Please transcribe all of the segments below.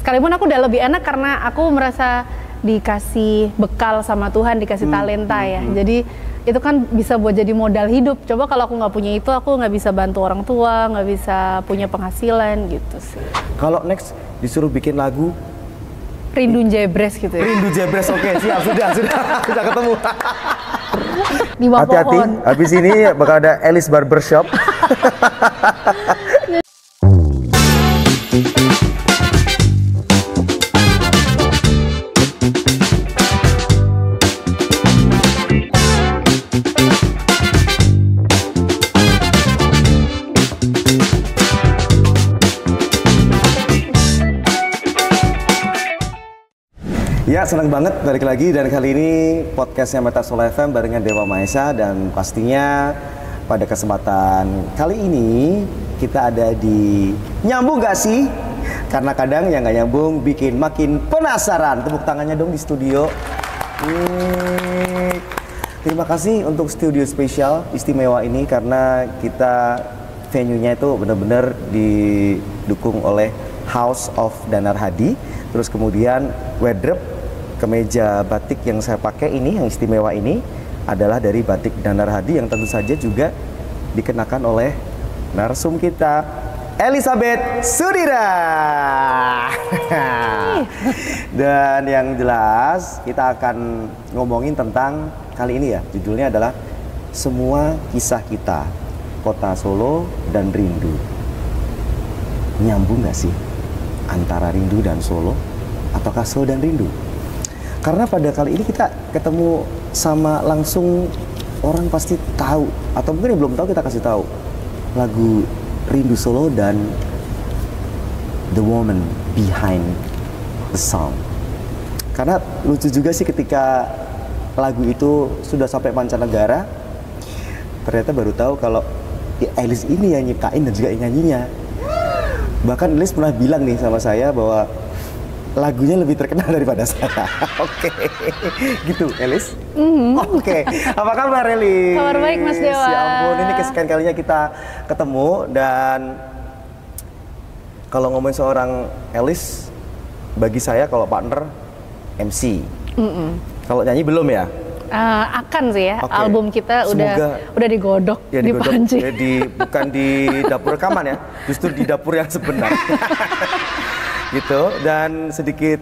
sekalipun aku udah lebih enak karena aku merasa dikasih bekal sama Tuhan, dikasih talenta ya. Jadi itu kan bisa buat jadi modal hidup. Coba kalau aku nggak punya itu, aku nggak bisa bantu orang tua, nggak bisa punya penghasilan gitu sih. Kalau next disuruh bikin lagu Rindu Jebres gitu ya. Rindu Jebres, oke, siap, sudah ketemu. Di bawah Hati-hati, pohon. habis ini bakal ada Elis Barbershop. Ya, senang banget balik lagi, dan kali ini podcastnya Meta Solo FM barengan Dewa Maesa, dan pastinya pada kesempatan kali ini kita ada di Nyambung Gak Sih? Karena kadang yang gak nyambung bikin makin penasaran. Tepuk tangannya dong di studio. Terima kasih untuk studio spesial istimewa ini, karena kita venue-nya itu benar-benar didukung oleh House of Danar Hadi. Terus kemudian wardrobe kemeja batik yang saya pakai ini, yang istimewa ini adalah dari batik Danar Hadi, yang tentu saja juga dikenakan oleh narsum kita, Elizabeth Sudira. Dan yang jelas kita akan ngomongin tentang, kali ini ya judulnya adalah Semua Kisah Kita, Kota Solo dan Rindu. Nyambung gak sih antara rindu dan Solo, ataukah Solo dan rindu? Karena pada kali ini kita ketemu sama langsung orang pasti tahu, atau mungkin yang belum tahu kita kasih tahu lagu Rindu Solo dan the woman behind the song. Karena lucu juga sih ketika lagu itu sudah sampai mancanegara, ternyata baru tahu kalau ya, Elis ini yang nyiptain dan juga yang nyanyinya. Bahkan Elis pernah bilang nih sama saya bahwa lagunya lebih terkenal daripada saya. Oke, gitu Elis. Oke, apa kabar Elis? Kabar baik Mas Dewa. Ya ampun, ini kesekian kalinya kita ketemu, dan kalau ngomongin seorang Elis, bagi saya kalau partner MC. Kalau nyanyi belum ya? Akan sih ya. Okay. Album kita udah digodok, ya, dipancing. Ya, bukan di dapur rekaman ya, justru di dapur yang sebenar. Gitu. Dan sedikit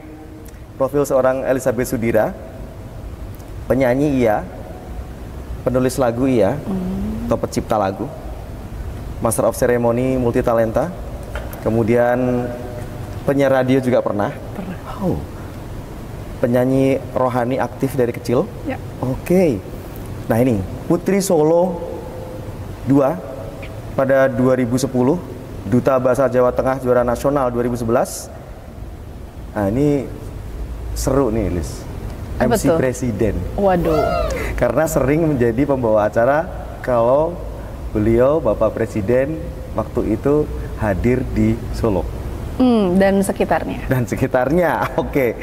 profil seorang Elizabeth Sudira. Penyanyi iya, penulis lagu iya, atau pencipta lagu, Master of Ceremony, multi talenta, kemudian penyiar radio juga pernah. Oh. Penyanyi rohani aktif dari kecil. Ya. Oke. Nah ini Putri Solo 2 pada 2010, Duta Bahasa Jawa Tengah juara nasional 2011. Nah ini seru nih Lis, MC tuh? Presiden. Waduh. Karena sering menjadi pembawa acara kalau beliau Bapak Presiden waktu itu hadir di Solo. Dan sekitarnya. Dan sekitarnya, oke.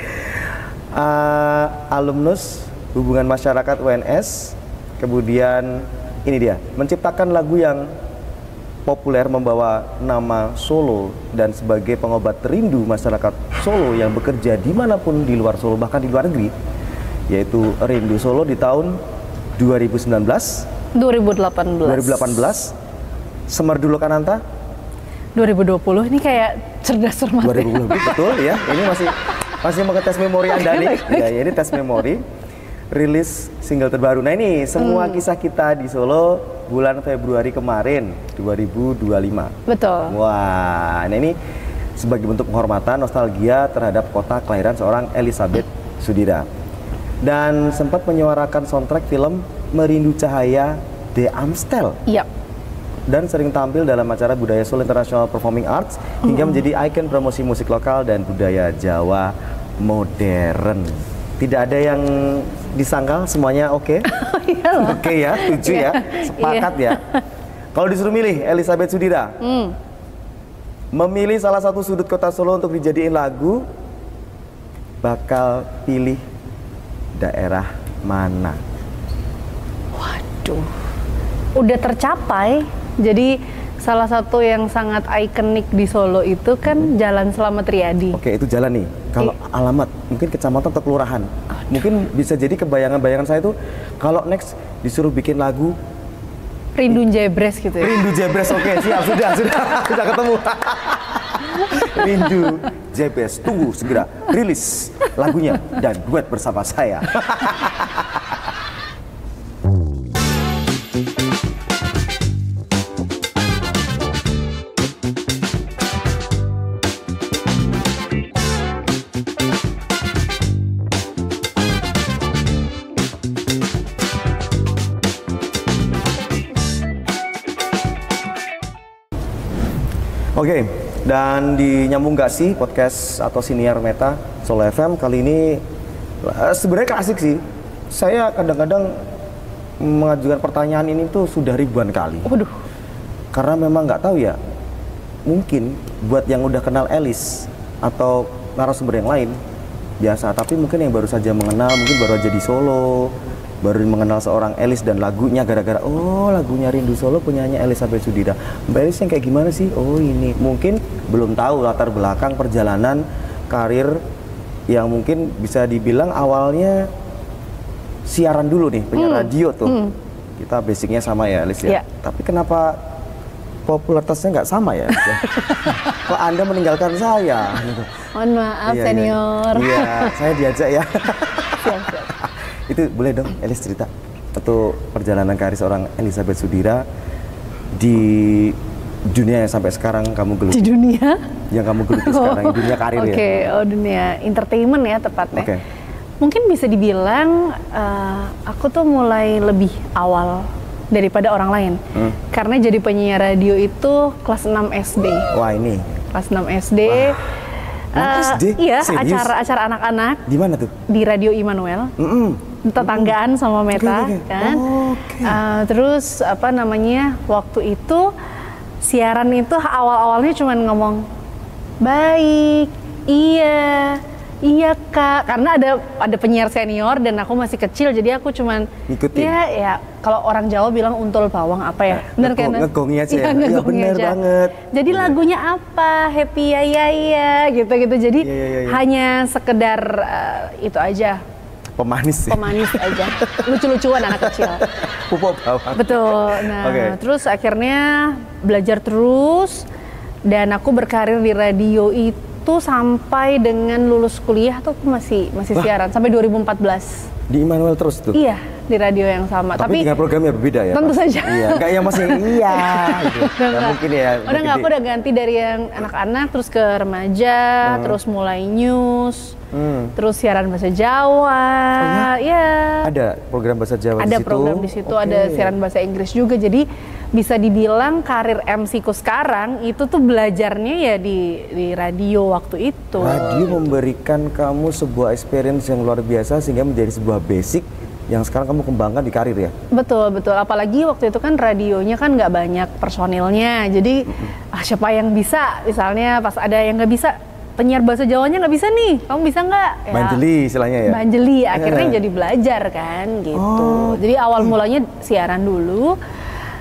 Alumnus Hubungan Masyarakat UNS, kemudian ini dia, menciptakan lagu yang populer membawa nama Solo, dan sebagai pengobat rindu masyarakat Solo yang bekerja dimanapun di luar Solo, bahkan di luar negeri, yaitu Rindu Solo di tahun 2019, 2018, Semerdu Lokananta 2020. Ini kayak cerdas cermat. 2020, betul ya. Ini masih mau tes memori Anda nih. Ya, ini tes memori. Rilis single terbaru. Nah ini Semua Kisah Kita di Solo bulan Februari kemarin 2025. Betul. Wah, nah ini sebagai bentuk penghormatan, nostalgia terhadap kota kelahiran seorang Elizabeth Sudira. Dan sempat menyuarakan soundtrack film Merindu Cahaya The Amstel. Iya. Dan sering tampil dalam acara Budaya Solo International Performing Arts, hingga menjadi ikon promosi musik lokal dan budaya Jawa modern. Tidak ada yang disangkal, semuanya oke? Oke ya, setuju ya, sepakat ya. Kalau disuruh milih Elizabeth Sudira, memilih salah satu sudut kota Solo untuk dijadiin lagu, bakal pilih daerah mana? Waduh, udah tercapai. Jadi salah satu yang sangat ikonik di Solo itu kan Jalan Slamet Riyadi. Oke, itu jalan nih. Kalau alamat, mungkin kecamatan atau kelurahan. Mungkin bisa jadi kebayangan-bayangan saya itu kalau next disuruh bikin lagu Rindu Jebres gitu ya. Rindu Jebres, oke, siap, sudah ketemu. Rindu Jebres, tunggu segera rilis lagunya dan duet bersama saya. Oke, dan di Nyambung Gak Sih podcast atau Siniar Meta Solo FM kali ini sebenarnya klasik sih. Saya kadang-kadang mengajukan pertanyaan ini tuh sudah ribuan kali. Waduh. Karena memang nggak tahu ya. Mungkin buat yang udah kenal Elis atau narasumber yang lain biasa, tapi mungkin yang baru saja mengenal, mungkin baru aja di Solo, baru mengenal seorang Elis dan lagunya gara-gara lagunya Rindu Solo punyanya Elizabeth Sudira. Mbak Elis yang kayak gimana sih? Oh ini mungkin belum tahu latar belakang perjalanan karir yang mungkin bisa dibilang awalnya siaran dulu nih, penyiar radio tuh. Kita basicnya sama ya Elis ya. Tapi kenapa popularitasnya nggak sama ya? Kok Anda meninggalkan saya? Mohon maaf senior. Iya, saya diajak ya. Siap. Itu boleh dong Elis cerita atau perjalanan karir seorang Elizabeth Sudira di dunia yang sampai sekarang kamu geluti. Di dunia? Yang kamu geluti sekarang, dunia karir ya. Oke, dunia entertainment ya tepatnya. Oke. Mungkin bisa dibilang aku tuh mulai lebih awal daripada orang lain. Karena jadi penyiar radio itu kelas 6 SD. Wah ini. Kelas 6 SD. SD? Iya, Serius? acara anak-anak. Di mana tuh? Di Radio Immanuel. Tetanggaan sama Meta kan. Terus apa namanya? Waktu itu siaran itu awal-awalnya cuman ngomong baik, iya kak, karena ada penyiar senior dan aku masih kecil, jadi aku cuman ngikutin. Ya kalau orang Jawa bilang untul bawang apa ya, bener kan? Ngegongi aja ya, ngegongnya bener aja. banget. Jadi lagunya apa, happy ya gitu, jadi hanya sekedar itu aja. Pemanis aja, lucu-lucuan anak kecil. Pupuk bawang. Betul. Nah, terus akhirnya belajar terus dan aku berkarir di radio itu sampai dengan lulus kuliah tuh aku masih siaran sampai 2014. Di Immanuel terus tuh? Iya, di radio yang sama. Tapi dengan programnya berbeda ya? Tentu saja. Iya, enggak yang masih gitu. Nggak mungkin ya. Udah aku udah ganti dari yang anak-anak terus ke remaja, terus mulai news. Terus siaran bahasa Jawa, Ada program bahasa Jawa di situ? Ada program di situ, ada siaran bahasa Inggris juga. Jadi bisa dibilang karir MC ku sekarang itu tuh belajarnya ya di radio waktu itu. Radio memberikan kamu sebuah experience yang luar biasa sehingga menjadi sebuah basic yang sekarang kamu kembangkan di karir ya? Betul. Apalagi waktu itu kan radionya kan nggak banyak personilnya. Jadi siapa yang bisa, misalnya pas ada yang nggak bisa, penyiar bahasa Jawanya nggak bisa nih, kamu bisa nggak? Ya, Banjeli istilahnya ya? Banjeli, akhirnya jadi belajar kan gitu. Jadi awal mulanya siaran dulu.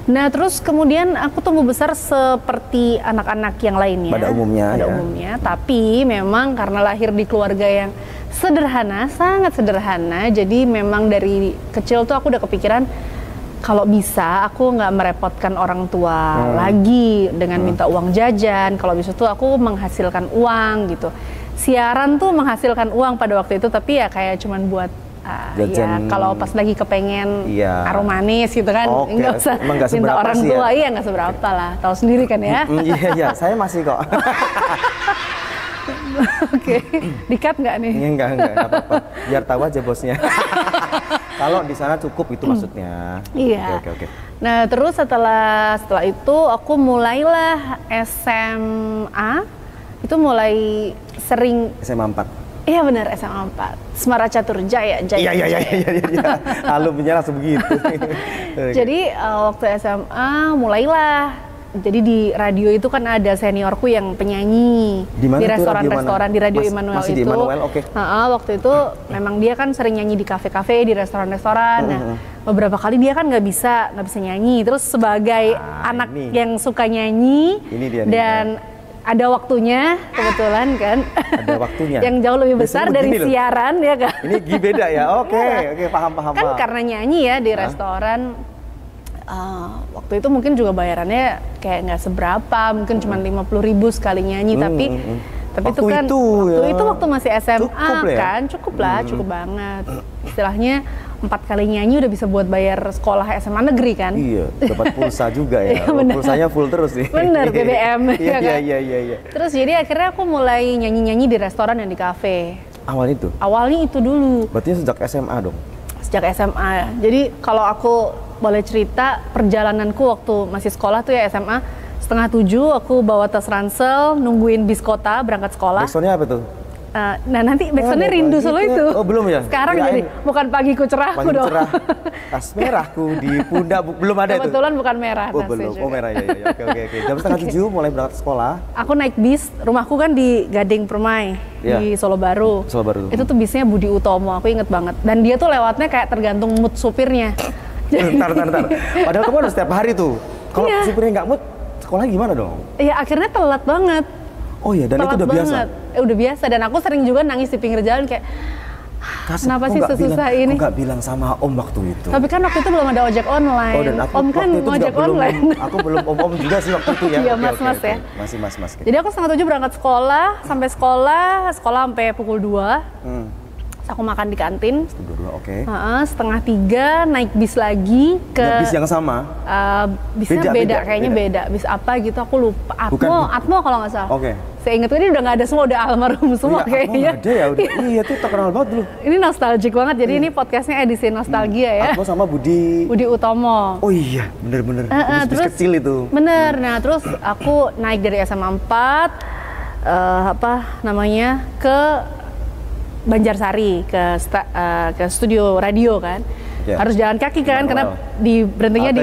Nah terus kemudian aku tumbuh besar seperti anak-anak yang lainnya. Pada umumnya. Tapi memang karena lahir di keluarga yang sederhana, sangat sederhana. Jadi memang dari kecil tuh aku udah kepikiran kalau bisa aku nggak merepotkan orang tua lagi dengan minta uang jajan. Kalau bisa tuh aku menghasilkan uang gitu. Siaran tuh menghasilkan uang pada waktu itu, tapi ya kayak cuman buat ya kalau pas lagi kepengen aroma manis gitu kan, nggak usah minta orang tua. Iya nggak seberapa lah, tahu sendiri kan ya. Iya, saya masih kok. Oke, di-cut nggak nih? Enggak apa-apa. Biar tahu aja bosnya. Kalau di sana cukup itu maksudnya. Iya. Oke. Nah terus setelah itu aku mulailah SMA. Itu mulai sering SMA 4. Iya benar, SMA 4. Semara Catur Jaya. Iya. Alumninya langsung begitu. Jadi waktu SMA mulailah jadi di radio itu kan ada seniorku yang penyanyi di restoran-restoran di Radio Immanuel masih itu. Di Immanuel, oke. Waktu itu memang dia kan sering nyanyi di kafe-kafe, di restoran-restoran. Nah, beberapa kali dia kan nggak bisa nyanyi. Terus sebagai anak yang suka nyanyi dan ada waktunya kebetulan kan. Ada waktunya. Yang jauh lebih besar dari siaran ya kan. Ini beda ya. Oke, paham. Kan karena nyanyi ya di restoran. Waktu itu mungkin juga bayarannya kayak nggak seberapa, mungkin cuma 50.000 sekali nyanyi, tapi itu kan waktu masih SMA cukup banget. Istilahnya 4 kali nyanyi udah bisa buat bayar sekolah SMA negeri kan. Iya, dapat pulsa juga ya. Pulsanya full terus nih. Bener, BBM ya kan. Iya. Terus jadi akhirnya aku mulai nyanyi-nyanyi di restoran dan di kafe. Awalnya itu dulu. Berarti sejak SMA dong? Sejak SMA. Jadi kalau aku boleh cerita perjalananku waktu masih sekolah tuh ya SMA, 6:30 aku bawa tas ransel, nungguin bis kota berangkat sekolah. Backsoundnya apa tuh? Nah nanti backsoundnya Rindu Solo itu. Oh belum ya? Sekarang jadi bukan Pagiku Cerahku dong. Tas merahku di pundak belum ada itu. Kebetulan bukan merah. Belum. Oh merah ya. Oke. Jam 6:30 mulai berangkat sekolah. Aku naik bis, rumahku kan di Gading Permai di Solo Baru. Itu tuh bisnya Budi Utomo, aku inget banget. Dan dia tuh lewatnya kayak tergantung mood supirnya. Bentar. Padahal kamu harus setiap hari tuh. Kalau supirnya nggak mood, sekolah gimana dong? Iya akhirnya telat banget. Oh iya, dan telat itu udah biasa? Udah biasa, dan aku sering juga nangis di pinggir jalan kayak kenapa sih sesusah ini? Aku nggak bilang sama Om waktu itu. Tapi kan waktu itu belum ada ojek online. Oh, dan aku Om kan ojek online. Aku belum om juga sih waktu itu ya. Iya mas ya. Masih mas. Jadi aku 6:30 berangkat sekolah, sampai sekolah sampai pukul 2. Terus aku makan di kantin. Oke. 2:30 naik bis lagi ke. Bis yang sama? Bisnya beda. Beda. Bis apa gitu aku lupa. Atmo kalau nggak salah. Oke. Seingatku ini udah nggak ada semua, udah almarhum semua kayaknya. Ada ya, udah. Iya tuh terkenal banget dulu. Ini nostalgic banget, jadi ini podcastnya edisi nostalgia ya. Atmo sama Budi Utomo. Oh iya, bener. Bis kecil itu. Bener, nah terus aku naik dari SMA 4, ke Banjarsari, ke studio radio kan. Harus jalan kaki kan, karena berhentinya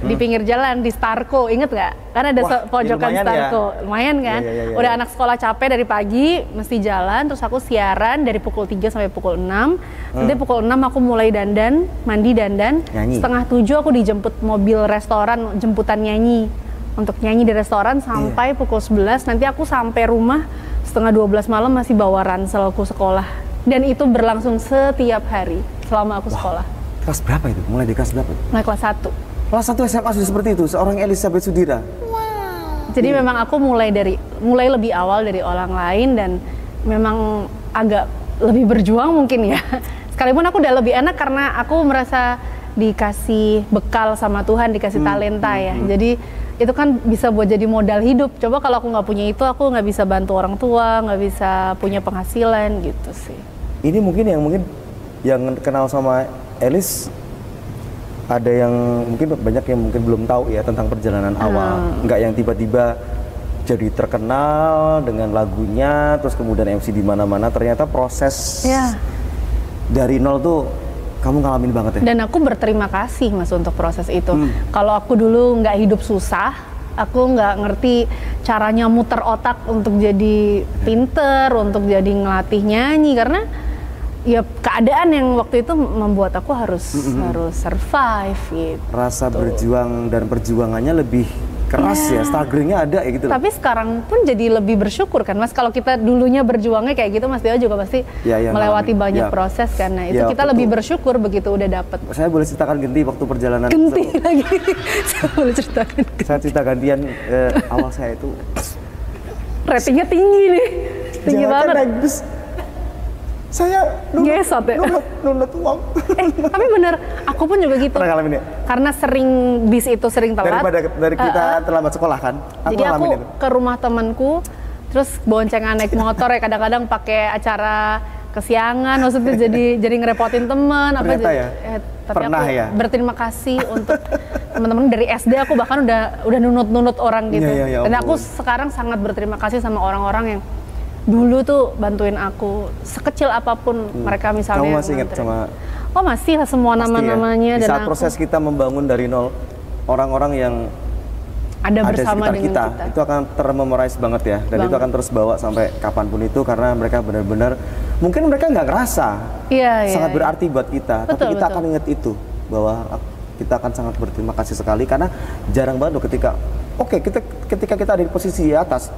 di pinggir jalan, di Starco, inget nggak? Karena ada pojokan Starco, lumayan kan? Udah anak sekolah capek dari pagi, mesti jalan, terus aku siaran dari pukul 3 sampai pukul 6. Nanti pukul 6 aku mulai mandi dandan. 6:30 aku dijemput mobil restoran, jemputan nyanyi. Untuk nyanyi di restoran sampai pukul 11, nanti aku sampai rumah 11:30 malam masih bawa ranselku sekolah. Dan itu berlangsung setiap hari selama aku sekolah. Kelas berapa itu? Mulai di kelas berapa? Mulai kelas 1. Kelas 1 SMA sudah seperti itu, seorang Elizabeth Sudira. Jadi memang aku mulai lebih awal dari orang lain dan memang agak lebih berjuang mungkin ya. Sekalipun aku udah lebih enak karena aku merasa dikasih bekal sama Tuhan, dikasih talenta ya. Jadi itu kan bisa buat jadi modal hidup. Coba kalau aku nggak punya itu, aku nggak bisa bantu orang tua, nggak bisa punya penghasilan gitu sih. Ini mungkin yang kenal sama Elis, ada yang mungkin banyak yang mungkin belum tahu ya tentang perjalanan awal. Nggak yang tiba-tiba jadi terkenal dengan lagunya, terus kemudian MC di mana-mana. Ternyata proses dari nol tuh kamu ngalamin banget ya. Dan aku berterima kasih Mas untuk proses itu. Kalau aku dulu nggak hidup susah, aku nggak ngerti caranya muter otak untuk jadi pinter, untuk jadi ngelatih nyanyi, karena ya keadaan yang waktu itu membuat aku harus survive gitu. Rasa berjuang dan perjuangannya lebih keras ya, strugglingnya ada ya gitu. Tapi sekarang pun jadi lebih bersyukur kan Mas, kalau kita dulunya berjuangnya kayak gitu, Mas Dewa juga pasti melewati banyak proses karena itu kita lebih bersyukur begitu udah dapet. Saya boleh ceritakan Genti waktu perjalanan. Genti lagi. Saya boleh ceritakan. Saya cerita gantian awal saya itu. Ratingnya tinggi nih, tinggi banget. Saya nunut uang. Tapi bener, aku pun juga gitu. Pernah ngalamin ya? Karena bis itu sering telat. Dari kita terlambat sekolah kan? Jadi aku ke rumah temanku, terus boncengan naik motor ya, kadang-kadang pakai acara kesiangan, maksudnya jadi ngerepotin teman. Ternyata ya? Tapi aku berterima kasih untuk teman-teman dari SD, aku bahkan udah nunut orang gitu. Dan aku sekarang sangat berterima kasih sama orang-orang yang dulu tuh bantuin aku sekecil apapun mereka misalnya. Kamu masih ingat sama? Oh masih lah semua nama-namanya. Di saat proses kita membangun dari nol, orang-orang yang ada di bersama sekitar dengan kita. Itu akan termemorize banget ya, dan itu akan terus bawa sampai kapanpun itu, karena mereka benar-benar mungkin mereka nggak ngerasa sangat berarti buat kita, tapi kita akan ingat itu, bahwa kita akan sangat berterima kasih sekali, karena jarang banget loh ketika kita ada di posisi di atas,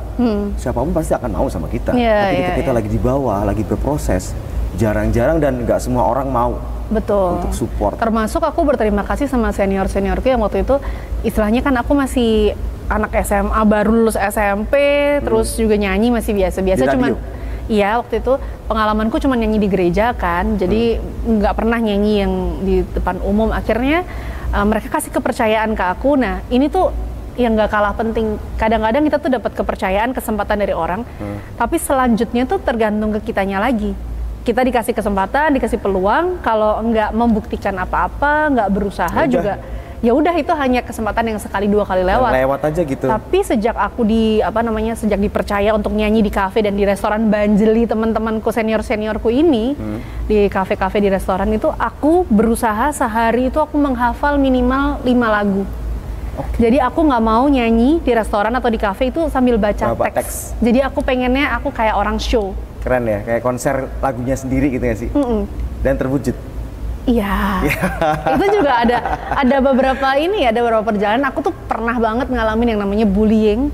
siapapun pasti akan mau sama kita. Tapi ketika kita lagi di bawah, lagi berproses, jarang-jarang dan nggak semua orang mau. Betul. Untuk support. Termasuk aku berterima kasih sama senior-seniorku yang waktu itu, istilahnya kan aku masih anak SMA, baru lulus SMP, terus juga nyanyi masih biasa-biasa, cuman iya waktu itu pengalamanku cuma nyanyi di gereja kan, jadi nggak pernah nyanyi yang di depan umum. Akhirnya mereka kasih kepercayaan ke aku. Nah ini tuh yang nggak kalah penting. Kadang-kadang kita tuh dapat kepercayaan, kesempatan dari orang, tapi selanjutnya tuh tergantung ke kitanya lagi. Kita dikasih kesempatan, dikasih peluang, kalau nggak membuktikan apa-apa, nggak berusaha juga, ya udah itu hanya kesempatan yang sekali dua kali lewat. Lewat aja gitu. Tapi sejak aku sejak dipercaya untuk nyanyi di kafe dan di restoran Banjeli, teman-temanku seniorku ini, di kafe-kafe di restoran itu, aku berusaha sehari itu aku menghafal minimal 5 lagu. Jadi aku nggak mau nyanyi di restoran atau di kafe itu sambil baca teks. Jadi aku pengennya aku kayak orang show. Keren ya, kayak konser lagunya sendiri gitu ya sih. Dan terwujud. Iya. Itu juga ada beberapa perjalanan aku tuh pernah banget ngalamin yang namanya bullying.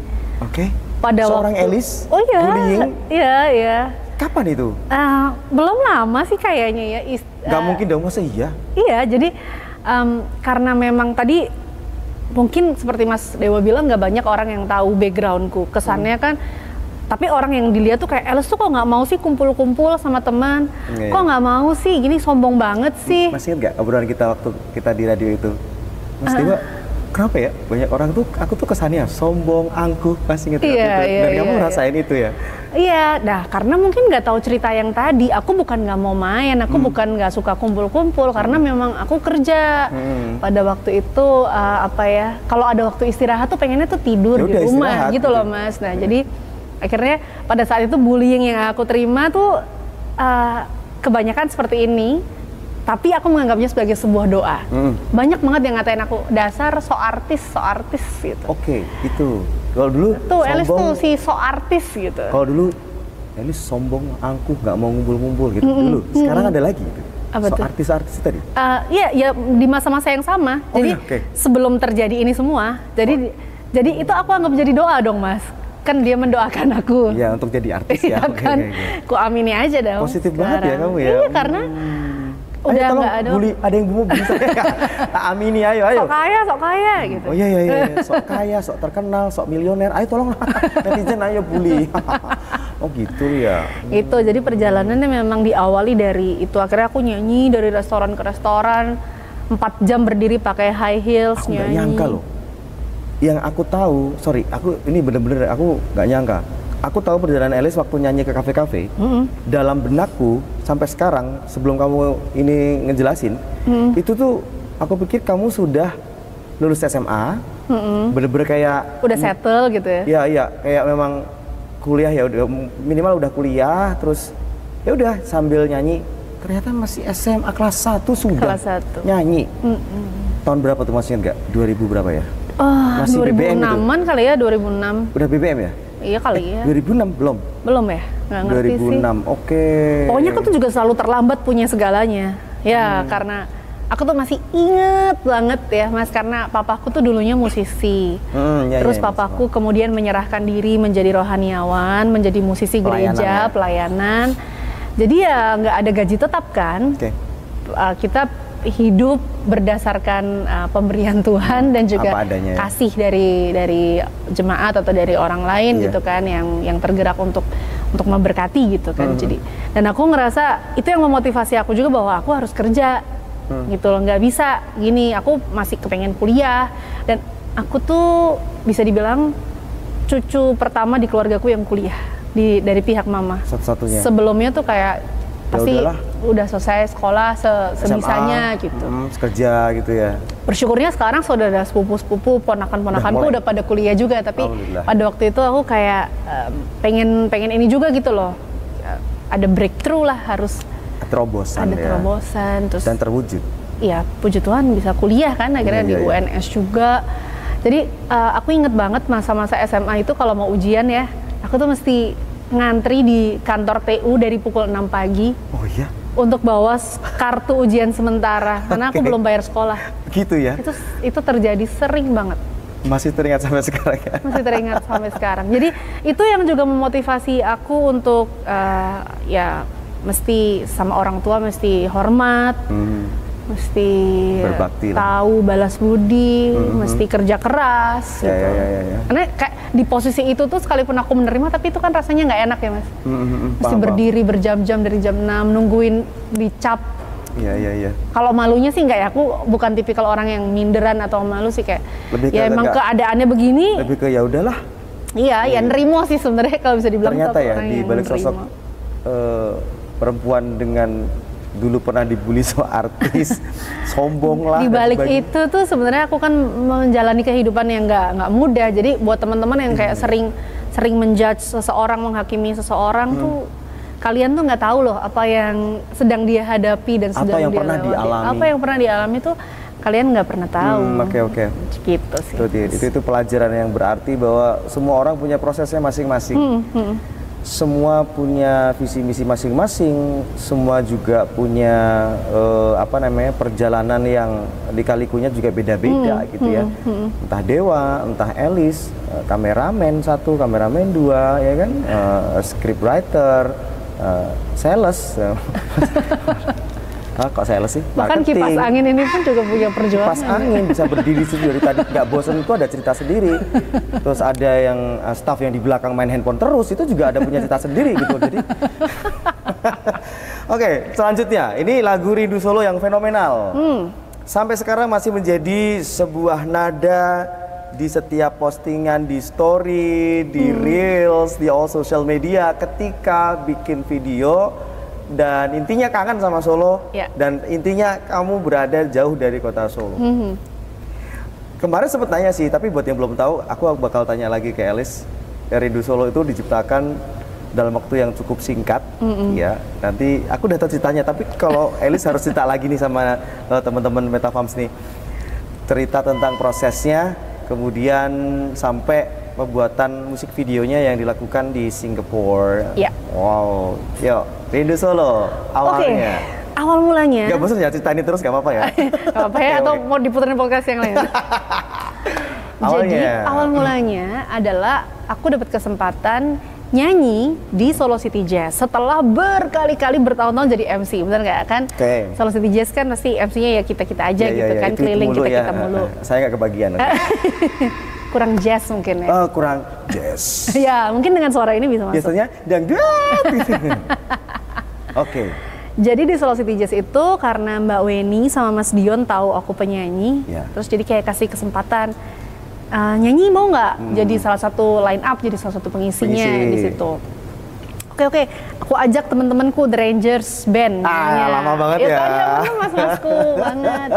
Pada seorang waktu Elis bullying. Iya. Kapan itu? Belum lama sih kayaknya ya. Gak mungkin dong, masa iya? Iya, jadi karena memang tadi mungkin seperti Mas Dewa bilang, nggak banyak orang yang tahu backgroundku. Kesannya kan, tapi orang yang dilihat tuh kayak, Elis tuh kok nggak mau sih kumpul-kumpul sama teman, kok nggak mau sih, gini sombong banget sih. Masih ingat gak obrolan kita waktu kita di radio itu? Mas Dewa, kenapa ya banyak orang tuh, aku tuh kesannya sombong, angkuh, masih ingat dan kamu ngerasain itu ya? Iya, karena mungkin nggak tahu cerita yang tadi. Aku bukan nggak mau main, aku bukan nggak suka kumpul-kumpul, karena memang aku kerja. Pada waktu itu kalau ada waktu istirahat tuh pengennya tuh tidur di rumah gitu loh Mas. Nah jadi akhirnya pada saat itu bullying yang aku terima tuh kebanyakan seperti ini. Tapi aku menganggapnya sebagai sebuah doa. Banyak banget yang ngatain aku, dasar so artis gitu. Itu. Kalau dulu tuh Elis tuh si so artis gitu. Kalau dulu Elis sombong, angkuh, nggak mau ngumpul-ngumpul gitu dulu. Sekarang ada lagi gitu. Apa so tuh? Artis tadi. Iya di masa-masa yang sama. Jadi sebelum terjadi ini semua, jadi itu aku anggap jadi doa dong Mas. Kan dia mendoakan aku. Iya, untuk jadi artis ya. Kan. Ku amini aja dong. Positif banget ya kamu ya. Iya, karena udah nggak ada. Ada yang mau bully saya. Amini, ayo. Sok kaya gitu. Oh iya. Sok kaya, sok terkenal, sok milioner. Ayo tolong netizen, ayo bully. Oh gitu ya. Itu jadi perjalanannya memang diawali dari itu. Akhirnya aku nyanyi dari restoran ke restoran, 4 jam berdiri pakai high heels, nyanyi. Aku nggak nyangka loh. Yang aku tahu, aku ini bener-bener aku nggak nyangka. Aku tahu perjalanan Elis waktu nyanyi ke kafe-kafe. Dalam benakku sampai sekarang, sebelum kamu ini ngejelasin, itu tuh aku pikir kamu sudah lulus SMA, bener-bener kayak udah settle gitu ya? Iya, kayak memang kuliah ya, udah minimal udah kuliah, terus ya udah sambil nyanyi. Ternyata masih SMA kelas 1 sudah nyanyi. Tahun berapa tuh masih ingat nggak? 2000 berapa ya? Masih 2006-an kali ya, 2006. Udah BBM ya? Iya kali ya. 2006 belum? Belum ya? Nggak ngerti 2006, sih. Pokoknya aku tuh juga selalu terlambat punya segalanya. Ya karena aku tuh masih inget banget ya Mas, karena papaku tuh dulunya musisi. Terus papaku kemudian menyerahkan diri menjadi rohaniawan, menjadi musisi gereja, pelayanan. Jadi ya nggak ada gaji tetap kan. Kita hidup berdasarkan pemberian Tuhan dan juga kasih dari jemaat atau dari orang lain gitu kan, yang tergerak untuk memberkati gitu kan. Jadi dan aku ngerasa itu yang memotivasi aku juga bahwa aku harus kerja gitu loh, nggak bisa gini. Aku masih kepengen kuliah dan aku tuh bisa dibilang cucu pertama di keluargaku yang kuliah dari pihak mama. Satu-satunya. Sebelumnya tuh kayak pasti udah selesai sekolah sebisanya gitu. Kerja gitu ya. Bersyukurnya sekarang saudara sepupu-sepupu, ponakan-ponakanku udah pada kuliah juga, tapi pada waktu itu aku kayak pengen ini juga gitu loh. Ada breakthrough lah, harus terobosan. Ada terobosan terus dan terwujud. Iya, puji Tuhan bisa kuliah kan akhirnya di UNS juga. Jadi aku inget banget masa-masa SMA itu kalau mau ujian ya, aku tuh mesti ngantri di kantor TU dari pukul 6 pagi. Oh iya? Untuk bawa kartu ujian sementara, karena aku belum bayar sekolah. Gitu ya? Itu terjadi sering banget. Masih teringat sampai sekarang ya? Masih teringat sampai sekarang. Jadi itu yang juga memotivasi aku untuk ya mesti sama orang tua mesti hormat, mesti berbakti tahu balas budi, mesti kerja keras. Ya, gitu. ya. Karena kayak di posisi itu tuh sekalipun aku menerima, tapi itu kan rasanya nggak enak ya mas. Mesti berdiri berjam-jam dari jam 6 nungguin dicap. Iya. Kalau malunya sih enggak ya, aku bukan tipikal orang yang minderan atau malu sih, kayak lebih ya emang keadaannya begini. Lebih ke ya udahlah. Iya, ya nerimo sih sebenarnya kalau bisa dibilang. Ternyata ya di balik sosok perempuan dengan dulu pernah dibully soal artis, sombong lah. Di balik itu tuh sebenarnya aku kan menjalani kehidupan yang nggak mudah. Jadi buat teman-teman yang kayak sering menjudge seseorang, menghakimi seseorang tuh, kalian tuh nggak tahu loh apa yang sedang dia hadapi dan sedang dia lewati. Apa yang pernah dialami tuh kalian nggak pernah tahu. Oke. Gitu sih. Itu pelajaran yang berarti bahwa semua orang punya prosesnya masing-masing. Semua punya visi misi masing-masing. Semua juga punya perjalanan yang lika-likunya juga beda-beda gitu ya. Entah Dewa, entah Elis, kameramen 1, kameramen 2, ya kan, scriptwriter, sales. Kok sales sih? Bahkan kipas angin ini pun juga punya perjuangan. Kipas angin bisa berdiri sendiri, tadi nggak bosan itu ada cerita sendiri. Terus ada yang staff yang di belakang main handphone terus, itu juga ada punya cerita sendiri gitu. Jadi Oke, selanjutnya ini lagu Rindu Solo yang fenomenal. Sampai sekarang masih menjadi sebuah nada di setiap postingan, di story, di reels, di all social media ketika bikin video. Dan intinya kangen sama Solo, dan intinya kamu berada jauh dari kota Solo. Kemarin sempat tanya sih, tapi buat yang belum tahu, aku bakal tanya lagi ke Elis. Rindu Solo itu diciptakan dalam waktu yang cukup singkat, ya. Nanti aku udah tahu ceritanya, tapi kalau Elis harus cerita lagi nih sama teman-teman Metafams nih, cerita tentang prosesnya, kemudian sampai pembuatan musik videonya yang dilakukan di Singapura. Wow, yuk. Rindu Solo, awalnya. Awal mulanya. Gak bosan ya ceritain terus, gak apa-apa ya? Gak apa-apa ya, atau mau diputerin podcast yang lain? Jadi awal mulanya adalah aku dapat kesempatan nyanyi di Solo City Jazz setelah berkali-kali bertahun-tahun jadi MC, benar nggak kan? Solo City Jazz kan pasti MC-nya ya kita-kita aja gitu kan, keliling kita-kita mulu. Saya nggak kebagian. Kurang jazz mungkin ya? Oh, kurang jazz. Ya, mungkin dengan suara ini bisa masuk. Biasanya dangdut. Oke. Jadi di Solo City Jazz itu karena Mbak Weni sama Mas Dion tahu aku penyanyi, terus jadi kayak kasih kesempatan nyanyi mau nggak? Jadi salah satu line up, jadi salah satu pengisinya di situ. Oke, aku ajak teman-temanku The Rangers Band. Lama banget ya. Kan mas-masku banget.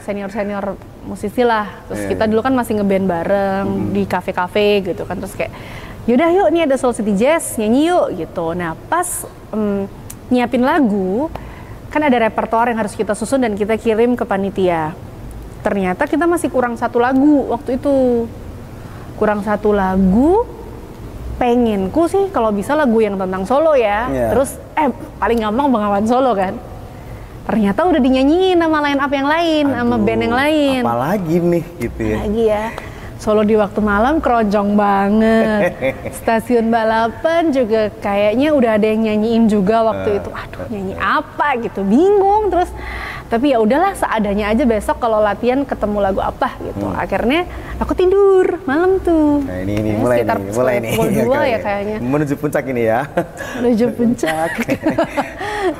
Senior-senior musisi lah. Terus kita dulu kan masih ngeband bareng di kafe-kafe gitu kan. Terus kayak, yaudah yuk nih ada Solo City Jazz, nyanyi yuk gitu. Nah pas nyiapin lagu, kan ada repertoar yang harus kita susun dan kita kirim ke panitia. Ternyata kita masih kurang 1 lagu waktu itu. Kurang 1 lagu, pengenku sih kalau bisa lagu yang tentang Solo ya. Terus paling gampang Bengawan Solo kan. Ternyata udah dinyanyiin sama line up yang lain, sama band yang lain. Apalagi nih gitu ya. Apalagi ya. Solo di waktu malam keronjong banget. Stasiun balapan juga kayaknya udah ada yang nyanyiin juga waktu itu. Aduh, nyanyi apa gitu, bingung terus. Tapi ya udahlah seadanya aja, besok kalau latihan ketemu lagu apa gitu. Akhirnya aku tidur malam tuh. Nah, ini mulai nih. Pukul 2 ya kayaknya. Menuju puncak ini ya. Menuju puncak.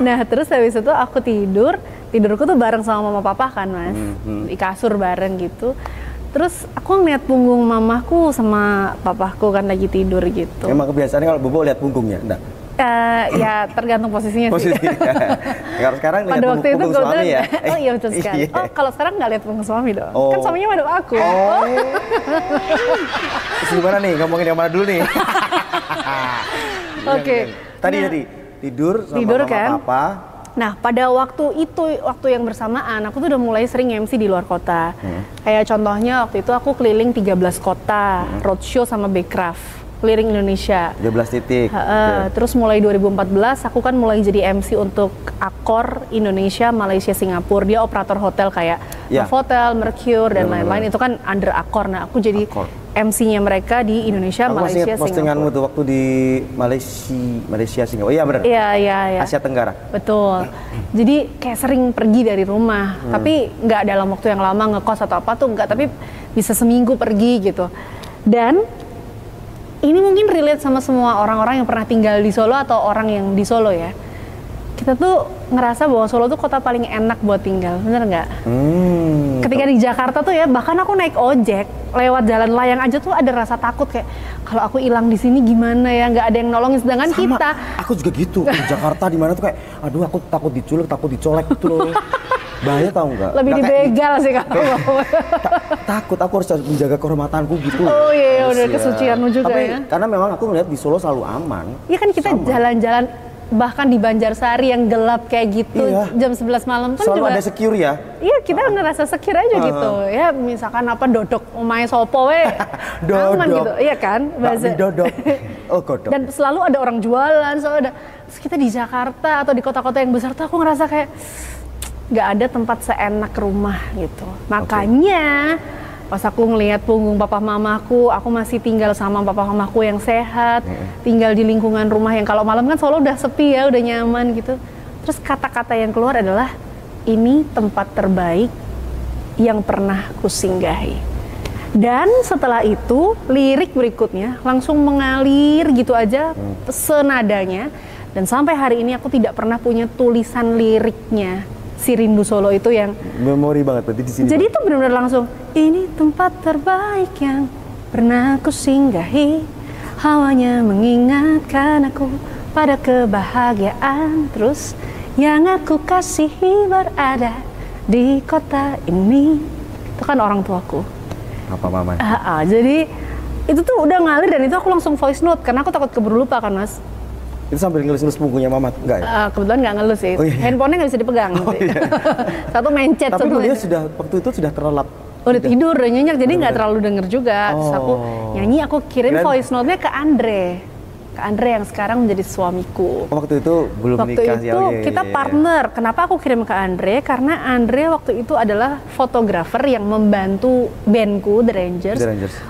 Nah, terus habis itu aku tidurku tuh bareng sama mama papa kan, Mas. Di kasur bareng gitu. Terus aku ngeliat punggung mamaku sama papaku kan lagi tidur gitu. Emang kebiasaannya kalau bobo lihat punggungnya? Enggak? Ya tergantung posisinya sih. Kalau sekarang lihat punggung suami ya? Oh iya betul sekali. Oh kalau sekarang nggak lihat punggung suami dong. Kan suaminya madep aku. Terus gimana nih? Ngomongin yang mana dulu nih? Oke. Tadi tidur sama mama kan? papa. Nah, pada waktu itu, waktu yang bersamaan, aku tuh udah mulai sering MC di luar kota. Kayak contohnya waktu itu aku keliling 13 kota, roadshow sama Backcraft, keliling Indonesia. 13 titik. Terus mulai 2014, aku kan mulai jadi MC untuk Accor Indonesia, Malaysia, Singapura. Dia operator hotel kayak Novotel, Mercure, dan lain-lain. Itu kan under Accor. Nah, aku jadi MC-nya mereka di Indonesia, aku Malaysia, masih postinganmu Singapura. tuh waktu di Malaysia, Singapura. Iya benar. Iya. Asia Tenggara. Betul. Jadi kayak sering pergi dari rumah, tapi nggak dalam waktu yang lama ngekos atau apa tuh nggak, tapi bisa seminggu pergi gitu. Dan ini mungkin relate sama semua orang-orang yang pernah tinggal di Solo atau orang yang di Solo ya. Kita tuh ngerasa bahwa Solo tuh kota paling enak buat tinggal, bener nggak? Ketika di Jakarta tuh ya, bahkan aku naik ojek lewat jalan layang aja tuh ada rasa takut kayak kalau aku hilang di sini gimana ya, nggak ada yang nolongin. Sedangkan Sama, kita, aku juga gitu di Jakarta di mana tuh kayak, aduh aku takut diculik, takut dicolek gitu loh. Bahaya tau nggak? lebih Nggak kayak dibegal sih kalau mau. takut, aku harus menjaga kehormatanku gitu. Oh iya, Terus udah kesucianmu juga. Tapi ya. karena memang aku melihat di Solo selalu aman. Iya kan kita jalan-jalan bahkan di Banjarsari yang gelap kayak gitu jam 11 malam kan selalu juga ada secure ya. Iya, kita ngerasa secure aja gitu. Ya misalkan apa dodok omahe sopo we. Aman gitu. Iya kan? Bahasa dodok. Oh, godok. Dan selalu ada orang jualan, selalu ada. Terus kita di Jakarta atau di kota-kota yang besar tuh aku ngerasa kayak nggak ada tempat seenak rumah gitu. Makanya pas aku ngelihat punggung papa mamaku, aku masih tinggal sama papa mamaku yang sehat, tinggal di lingkungan rumah yang kalau malam kan Solo udah sepi ya, udah nyaman gitu. Terus kata-kata yang keluar adalah, ini tempat terbaik yang pernah kusinggahi. Dan setelah itu, lirik berikutnya langsung mengalir gitu aja, senadanya. Dan sampai hari ini aku tidak pernah punya tulisan liriknya si Rindu Solo itu yang memori banget berarti di sini. Jadi itu benar-benar langsung, ini tempat terbaik yang pernah aku singgahi, hawanya mengingatkan aku pada kebahagiaan, terus yang aku kasihi berada di kota ini. Itu kan orang tuaku. Apa mama? Jadi itu tuh udah ngalir dan itu aku langsung voice note karena aku takut keburu lupa kan mas. Itu sambil ngelus-ngelus punggungnya mama, enggak ya? Kebetulan nggak ngelus sih, handphonenya nggak bisa dipegang. Satu mencet. Tapi dia waktu itu sudah terlelap. Udah tidur, udah nyenyak, jadi nggak terlalu denger juga. Terus aku nyanyi, aku kirim voice note-nya ke Andre yang sekarang menjadi suamiku. Waktu itu belum nikah. Waktu itu kita partner. Kenapa aku kirim ke Andre? Karena Andre waktu itu adalah fotografer yang membantu bandku The Rangers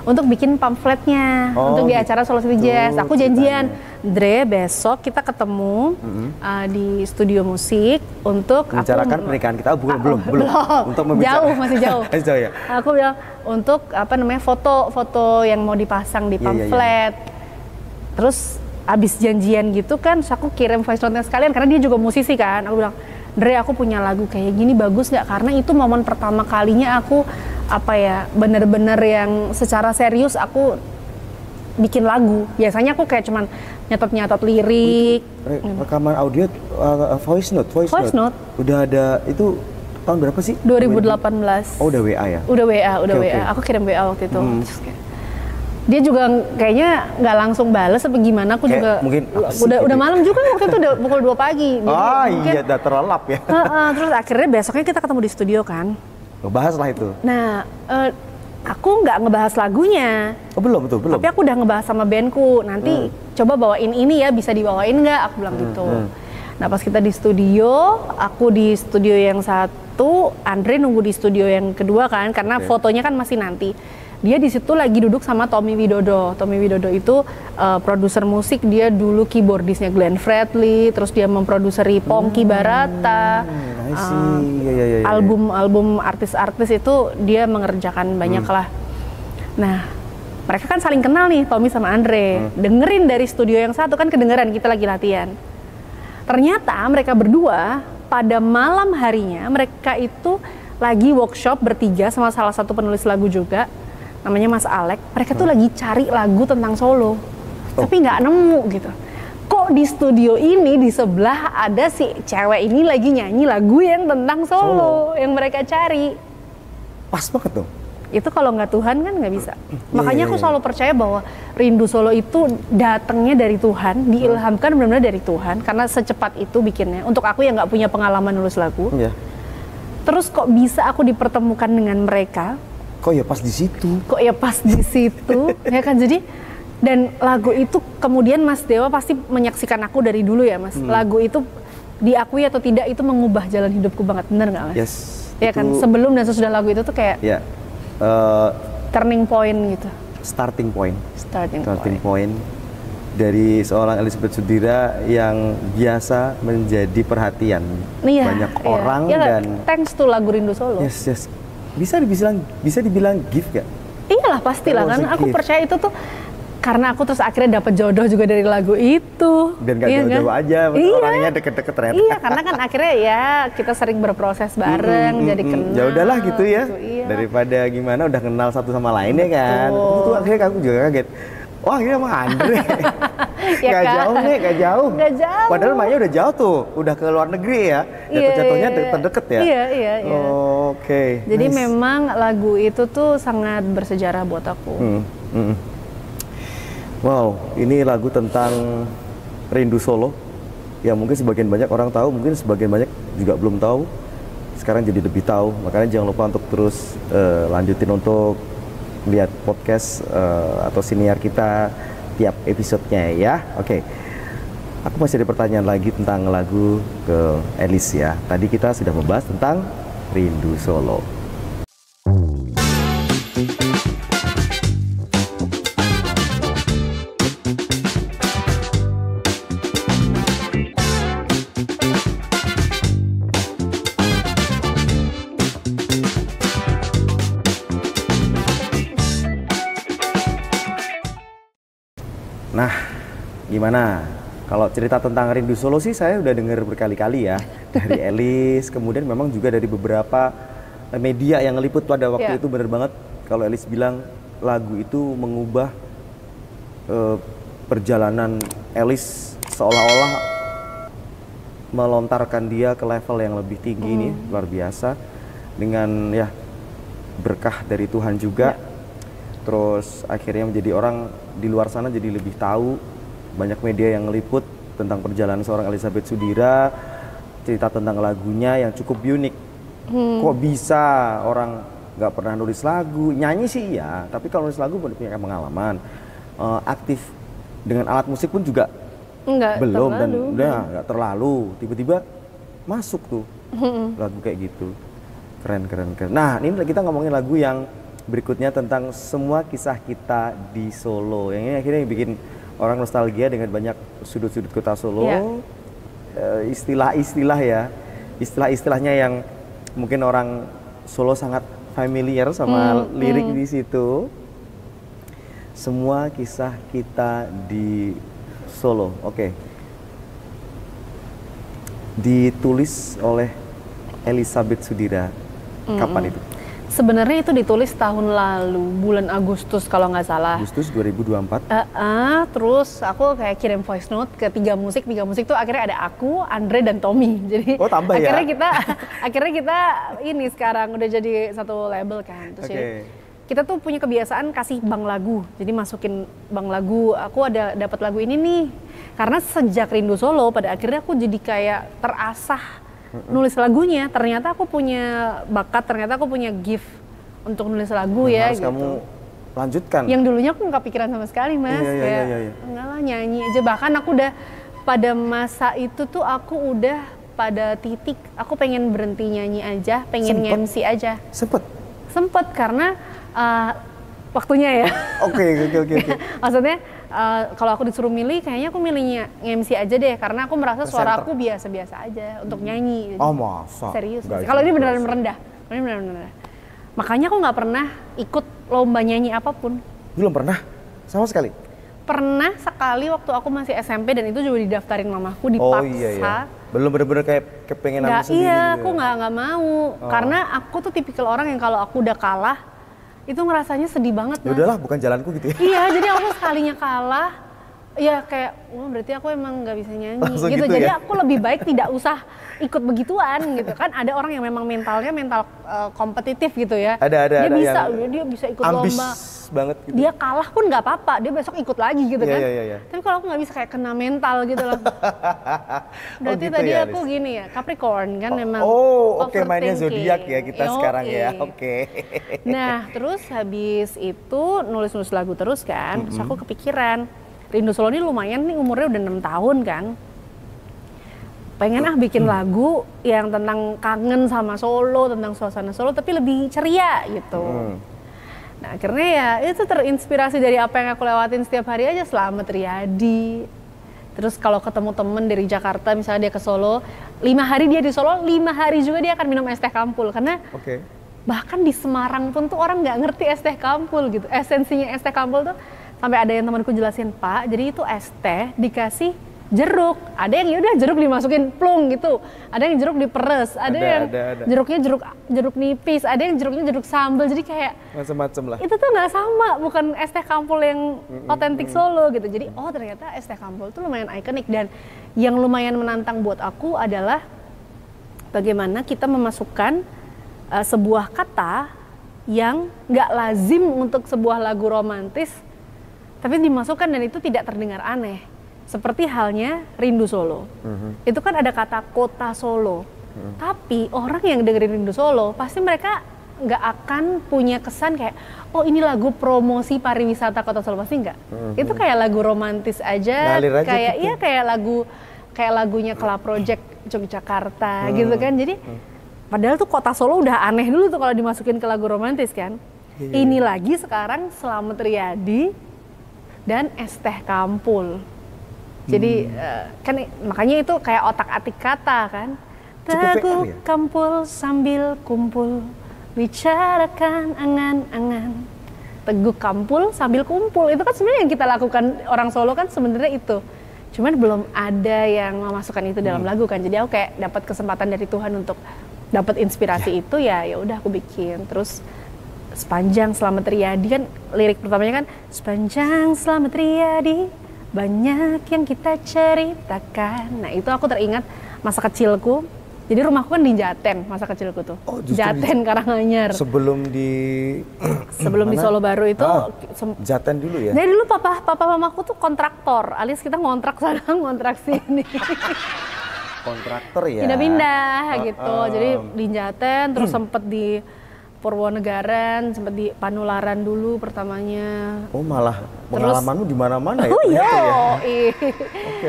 untuk bikin pamfletnya untuk di acara Solo City Jazz. Aku janjian, Andre besok kita ketemu di studio musik untuk membicarakan pernikahan kita. Belum. Untuk jauh, masih jauh. Jauh ya. Aku bilang untuk foto yang mau dipasang di pamflet. Terus abis janjian gitu kan, aku kirim voice note-nya sekalian karena dia juga musisi kan. Aku bilang, Dre aku punya lagu kayak gini bagus nggak? Karena itu momen pertama kalinya aku bener-bener yang secara serius aku bikin lagu. Biasanya aku kayak cuman nyatot lirik. Rekaman audio, voice note. Udah ada itu tahun berapa sih? 2018. Oh udah WA ya? Udah WA. Aku kirim WA waktu itu. Dia juga kayaknya nggak langsung bales apa gimana, aku juga mungkin udah malam juga waktu itu udah pukul 2 pagi. Iya udah terlelap ya. Terus akhirnya besoknya kita ketemu di studio kan. Ngebahas lah itu. Nah, aku nggak ngebahas lagunya. Oh belum. Tapi aku udah ngebahas sama bandku. Nanti coba bawain ini ya, bisa dibawain nggak? Aku bilang gitu. Nah pas kita di studio, aku di studio yang satu, Andre nunggu di studio yang kedua kan, karena fotonya kan masih nanti. Dia di situ lagi duduk sama Tommy Widodo. Tommy Widodo itu produser musik, dia dulu keyboardisnya Glenn Fredly, terus dia memproduseri Ponky Barata. Album artis-artis itu dia mengerjakan banyak lah. Nah, mereka kan saling kenal nih, Tommy sama Andre. Dengerin dari studio yang satu kan kedengeran kita lagi latihan. Ternyata mereka berdua pada malam harinya mereka itu lagi workshop bertiga sama salah satu penulis lagu juga. Namanya Mas Alek, mereka tuh lagi cari lagu tentang Solo, tapi nggak nemu gitu. Kok di studio ini di sebelah ada si cewek ini lagi nyanyi lagu yang tentang Solo yang mereka cari. Pas banget tuh. itu kalau nggak Tuhan kan nggak bisa. iya, Makanya aku iya. selalu percaya bahwa Rindu Solo itu datangnya dari Tuhan, diilhamkan benar-benar dari Tuhan, karena secepat itu bikinnya. Untuk aku yang nggak punya pengalaman nulis lagu, Iya. terus kok bisa aku dipertemukan dengan mereka, Kok ya pas di situ. kok ya pas di situ, ya kan. Jadi dan lagu itu kemudian Mas Dewa pasti menyaksikan aku dari dulu ya Mas. Lagu itu diakui atau tidak itu mengubah jalan hidupku banget, bener nggak Mas? Yes. Ya kan, sebelum dan sesudah lagu itu tuh kayak Ya. turning point gitu. Starting point. Starting Point dari seorang Elizabeth Sudira yang biasa menjadi perhatian Iya, banyak iya. orang Ya, dan thanks to lagu Rindu Solo. yes. Bisa dibilang gift gak? Iyalah pastilah, Oh, kan aku gift. percaya itu tuh karena aku terus akhirnya dapet jodoh juga dari lagu itu. Dan gak Iya jauh-jauh kan? aja, Iya. orangnya deket-deket ternyata. Iya, karena kan akhirnya ya kita sering berproses bareng, jadi kenal. Ya udahlah gitu ya. iya. Daripada gimana udah kenal satu sama lain ya kan. Betul. Itu akhirnya kamu juga kaget. Wah, ini emang Andre. Ya Gak kan? jauh nih, gak jauh. Nggak jauh. Padahal mainnya udah jauh tuh, udah ke luar negeri ya. Jatuh-jatuhnya terdekat ya. Iya. Oke. Jadi nice. memang lagu itu tuh sangat bersejarah buat aku. Wow, ini lagu tentang Rindu Solo. Yang mungkin sebagian banyak orang tahu, mungkin sebagian banyak juga belum tahu. Sekarang jadi lebih tahu. Makanya jangan lupa untuk terus lanjutin untuk lihat podcast atau siniar kita tiap episodenya ya. Oke. Aku masih ada pertanyaan lagi tentang lagu ke Elis ya. Tadi kita sudah membahas tentang Rindu Solo. Nah, gimana? Kalau cerita tentang Rindu Solo sih saya udah dengar berkali-kali ya. Dari Elis, kemudian memang juga dari beberapa media yang ngeliput pada waktu Iya. itu bener banget. Kalau Elis bilang lagu itu mengubah perjalanan Elis seolah-olah melontarkan dia ke level yang lebih tinggi ini, luar biasa. Dengan ya berkah dari Tuhan juga. Terus akhirnya menjadi orang di luar sana jadi lebih tahu, banyak media yang ngeliput tentang perjalanan seorang Elizabeth Sudira, cerita tentang lagunya yang cukup unik. Kok bisa orang nggak pernah nulis lagu, nyanyi sih iya, tapi kalau nulis lagu punya pengalaman. Aktif dengan alat musik pun juga Enggak belum terlalu. dan udah nggak terlalu, tiba-tiba masuk tuh lagu kayak gitu. Keren. Nah, ini kita ngomongin lagu yang berikutnya tentang semua kisah kita di Solo. Yang ini akhirnya bikin orang nostalgia dengan banyak sudut-sudut kota Solo. Iya. Istilah-istilah ya. Istilah-istilahnya yang mungkin orang Solo sangat familiar sama lirik di situ. Semua kisah kita di Solo. Oke. Ditulis oleh Elizabeth Sudira. Kapan itu? Sebenarnya itu ditulis tahun lalu, bulan Agustus kalau nggak salah. Agustus 2024. Terus aku kayak kirim voice note ke tiga musik tuh akhirnya ada aku, Andre dan Tommy. Jadi Oh, tambah ya? akhirnya kita ini sekarang udah jadi satu label kan. Terus jadi kita tuh punya kebiasaan kasih bank lagu. Jadi masukin bank lagu, aku ada dapat lagu ini nih. Karena sejak Rindu Solo pada akhirnya aku jadi kayak terasah nulis lagunya. Ternyata aku punya bakat, ternyata aku punya gift untuk nulis lagu ya Harus gitu. kamu lanjutkan. Yang dulunya aku nggak pikiran sama sekali Mas, kayak enggak lah nyanyi aja. Bahkan aku udah pada masa itu tuh aku udah pada titik aku pengen berhenti nyanyi aja, pengen nge-MC aja. Sempet karena waktunya ya. Oke. Maksudnya kalau aku disuruh milih, kayaknya aku milihnya nge-MC aja deh, karena aku merasa suara aku biasa-biasa aja untuk nyanyi. Oh masa? Serius. Kalau ini beneran merendah. Ini beneran merendah. Makanya aku nggak pernah ikut lomba nyanyi apapun. Belum pernah? Sama sekali? Pernah sekali waktu aku masih SMP dan itu juga didaftarin mamaku, dipaksa. Oh iya. Belum bener-bener kayak kepengen aku sendiri. Iya, aku nggak mau. Karena aku tuh tipikal orang yang kalau aku udah kalah, itu ngerasanya sedih banget. Ya udahlah, bukan jalanku gitu ya. Iya, jadi aku sekalinya kalah, Iya kayak, oh berarti aku emang nggak bisa nyanyi Langsung gitu. gitu Jadi ya? aku lebih baik tidak usah ikut begituan gitu kan. Ada orang yang memang mental kompetitif gitu ya. Ada Dia bisa, yang dia bisa ikut ambis lomba. banget gitu. Dia kalah pun nggak apa-apa, dia besok ikut lagi gitu Iya, kan. iya, iya, iya. Tapi kalau aku nggak bisa kayak kena mental gitu loh. Berarti gitu tadi ya, aku Aris? gini ya, Capricorn kan memang Oke, mainnya overthinking. zodiak ya kita sekarang ya. Yoi. Oke. Nah, terus habis itu nulis-nulis lagu terus kan, terus aku kepikiran, Rindu Solo ini lumayan nih umurnya udah 6 tahun kan. Pengen bikin lagu yang tentang kangen sama Solo, tentang suasana Solo, tapi lebih ceria gitu. Nah, akhirnya ya itu terinspirasi dari apa yang aku lewatin setiap hari aja, Slamet Riyadi. Terus kalau ketemu temen dari Jakarta, misalnya dia ke Solo, 5 hari dia di Solo, 5 hari juga dia akan minum es teh kampul. Karena Oke. bahkan di Semarang pun tuh orang nggak ngerti es teh kampul gitu. Esensinya es teh kampul tuh sampai ada yang temanku jelasin, Pak, jadi itu es teh dikasih jeruk. Ada yang yaudah jeruk dimasukin plung gitu. Ada yang jeruk diperes, ada yang jeruknya jeruk nipis, ada yang jeruknya jeruk sambal. Jadi kayak Macem-macem lah. itu tuh nggak sama, bukan es teh kampul yang otentik Solo gitu. Jadi oh ternyata es teh kampul tuh lumayan ikonik, dan yang lumayan menantang buat aku adalah bagaimana kita memasukkan sebuah kata yang nggak lazim untuk sebuah lagu romantis, tapi dimasukkan dan itu tidak terdengar aneh. Seperti halnya Rindu Solo. Itu kan ada kata kota Solo. Tapi orang yang dengerin Rindu Solo pasti mereka nggak akan punya kesan kayak, oh ini lagu promosi pariwisata kota Solo, pasti nggak. Itu kayak lagu romantis aja, Ngalir aja kayak gitu. iya kayak lagunya Club Project Yogyakarta gitu kan. Jadi padahal tuh kota Solo udah aneh dulu tuh kalau dimasukin ke lagu romantis kan. Ini lagi sekarang Slamet Riyadi dan es teh kampul. Jadi kan makanya itu kayak otak-atik kata kan. Cukup Teguh PR ya? kampul sambil kumpul, bicarakan angan-angan. Teguh kampul sambil kumpul, itu kan sebenarnya yang kita lakukan orang Solo kan sebenarnya itu. Cuman belum ada yang memasukkan itu dalam lagu kan. Jadi aku kayak dapat kesempatan dari Tuhan untuk dapat inspirasi itu, ya udah aku bikin. Terus sepanjang Slamet Riyadi kan lirik pertamanya kan, sepanjang Slamet Riyadi banyak yang kita ceritakan. Nah itu aku teringat masa kecilku. Jadi rumahku kan di Jaten masa kecilku tuh. Oh, justru Jaten Karanganyar. Sebelum di Sebelum di mana? Solo Baru itu Jaten dulu ya. Jadi dulu papa mamaku tuh kontraktor, alias kita ngontrak sana, ngontrak sini. Kontraktor ya. Pindah-pindah gitu. Jadi di Jaten, terus sempet di Purwonegaran, sempet di Panularan dulu pertamanya. Oh malah pengalamanmu di mana-mana ya. Oh iya.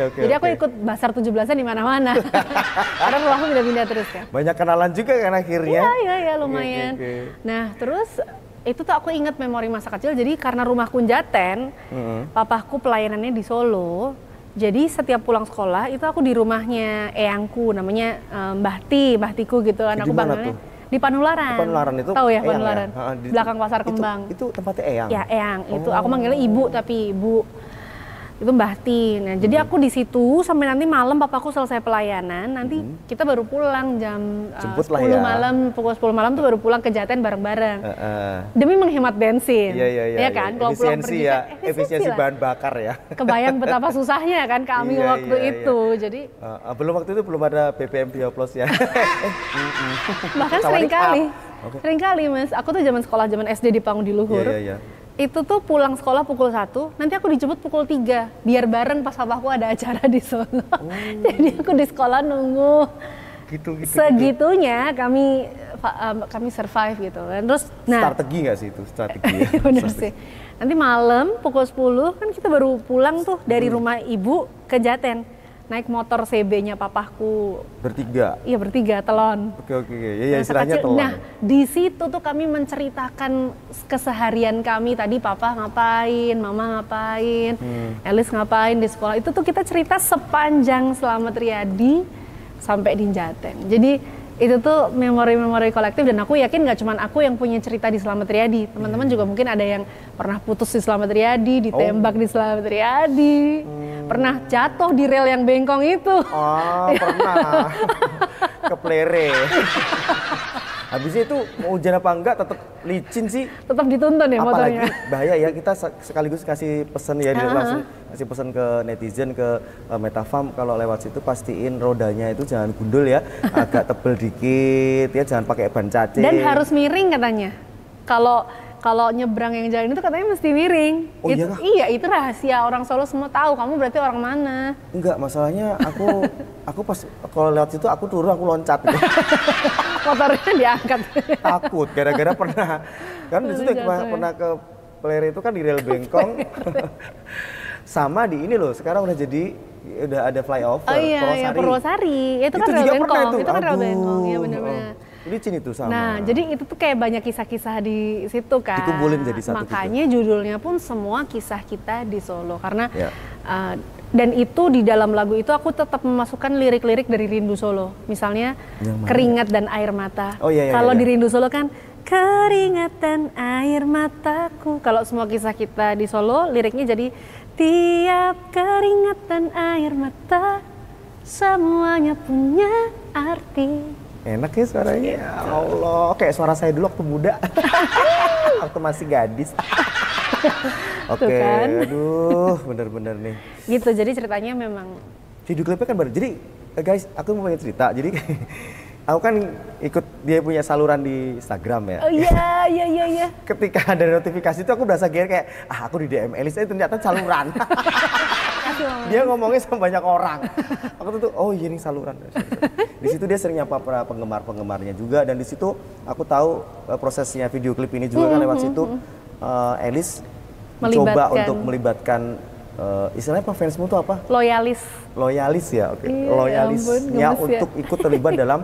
Oke. Jadi aku ikut Basar 17-an di mana-mana. Karena rumahku pindah-pindah terus kan. Banyak kenalan juga kan akhirnya. Iya lumayan. Oke. Nah terus itu tuh aku inget memori masa kecil. Jadi karena rumahku Jaten, papaku pelayanannya di Solo. Jadi setiap pulang sekolah itu aku di rumahnya eyangku, namanya Mbah Tiku gitu kan. Di aku mana panggilnya tuh? Di Panularan. Panularan itu tahu ya Eyang Panularan? ya? Belakang Pasar Kembang. Itu tempatnya Eyang. Ya Eyang itu. Aku manggilnya ibu, tapi ibu itu Mbah Ti. Nah, jadi aku di situ sampai nanti malam papaku selesai pelayanan, nanti kita baru pulang jam Jemput 10 lah ya. malam, pukul 10 malam tuh baru pulang ke Jaten bareng-bareng. Demi menghemat bensin. Iya. Ya kan? Kalau pulang pergi ya, kan, efisiensi lah. bahan bakar ya. Kebayang betapa susahnya kan kami Iya, waktu iya. itu. Jadi Waktu itu belum ada BBM Bioplos ya. bahkan Tawari sering kali Mas, aku tuh zaman sekolah, zaman SD di Panggung di Luhur. Iya. Itu tuh pulang sekolah pukul 1, nanti aku dijemput pukul 3 biar bareng pas papaku ada acara di Solo. Jadi aku di sekolah nunggu. Gitu. Segitunya kami survive gitu kan. Terus Strategi nggak sih itu? Strategi ya. bener sih. Nanti malam pukul 10 kan kita baru pulang tuh dari rumah ibu ke Jaten. Naik motor CB-nya papahku. Bertiga. Iya bertiga, telon. Oke. Ya istilahnya Sekecil. telon. Nah, di situ tuh kami menceritakan keseharian kami. Tadi papa ngapain, mama ngapain, Elis ngapain di sekolah. Itu tuh kita cerita sepanjang Slamet Riyadi sampai di Jaten. Jadi itu tuh memori-memori kolektif, dan aku yakin gak cuma aku yang punya cerita di Slamet Riyadi. Teman-teman juga mungkin ada yang pernah putus di Slamet Riyadi, ditembak di Slamet Riyadi, pernah jatuh di rel yang bengkong itu. Oh, pernah. Keplere. Habisnya itu mau hujan apa enggak tetap licin sih. Tetap dituntun ya Apalagi motornya. bahaya ya, kita sekaligus kasih pesan ya, langsung kasih pesan ke netizen, ke Metafarm, kalau lewat situ pastiin rodanya itu jangan gundul ya, agak tebel dikit ya, jangan pakai ban cacing. Dan harus miring katanya. Kalau nyebrang yang jalan itu katanya mesti miring. Oh, iya kah? Iya, itu rahasia, orang Solo semua tahu. Kamu berarti orang mana? Enggak, masalahnya aku pas kalau lewat situ aku turun, aku loncat gitu. Motornya diangkat. Takut gara-gara pernah kan di situ pernah ke Pelere itu kan di rel bengkong. Sama di ini loh, sekarang udah ada flyover. Oh iya, Purwosari. Itu kan rel bengkong. Itu kan rel bengkong, iya benar-benar. Licin itu sama. Nah, jadi itu tuh kayak banyak kisah-kisah di situ kan. Dikumpulin jadi satu. Makanya gitu. Judulnya pun semua kisah kita di Solo. Karena ya. Dan itu di dalam lagu itu aku tetap memasukkan lirik-lirik dari Rindu Solo. Misalnya keringat dan air mata. Oh iya. Kalau di Rindu Solo kan keringat dan air mataku. Kalau semua kisah kita di Solo liriknya jadi tiap keringat dan air mata semuanya punya arti. Enak ya suaranya, ya Allah, kayak suara saya dulu waktu muda, waktu masih gadis. Oke, kan? Aduh, bener-bener nih. Gitu, jadi ceritanya memang. Video klipnya kan baru, jadi guys, aku mau punya cerita, jadi aku kan ikut dia punya saluran di Instagram ya. Oh iya. Ketika ada notifikasi itu aku berasa kayak, aku di DM Elis, ternyata saluran. Dia ngomongnya sama banyak orang. Aku tuh, oh iya nih saluran. Di situ dia sering nyapa para penggemar-penggemarnya juga, dan di situ aku tahu prosesnya video klip ini juga kan lewat situ. Elis mencoba untuk melibatkan istilahnya apa, fansmu tuh apa? Loyalis ya, oke. Iya, Loyalisnya ampun, untuk ikut terlibat dalam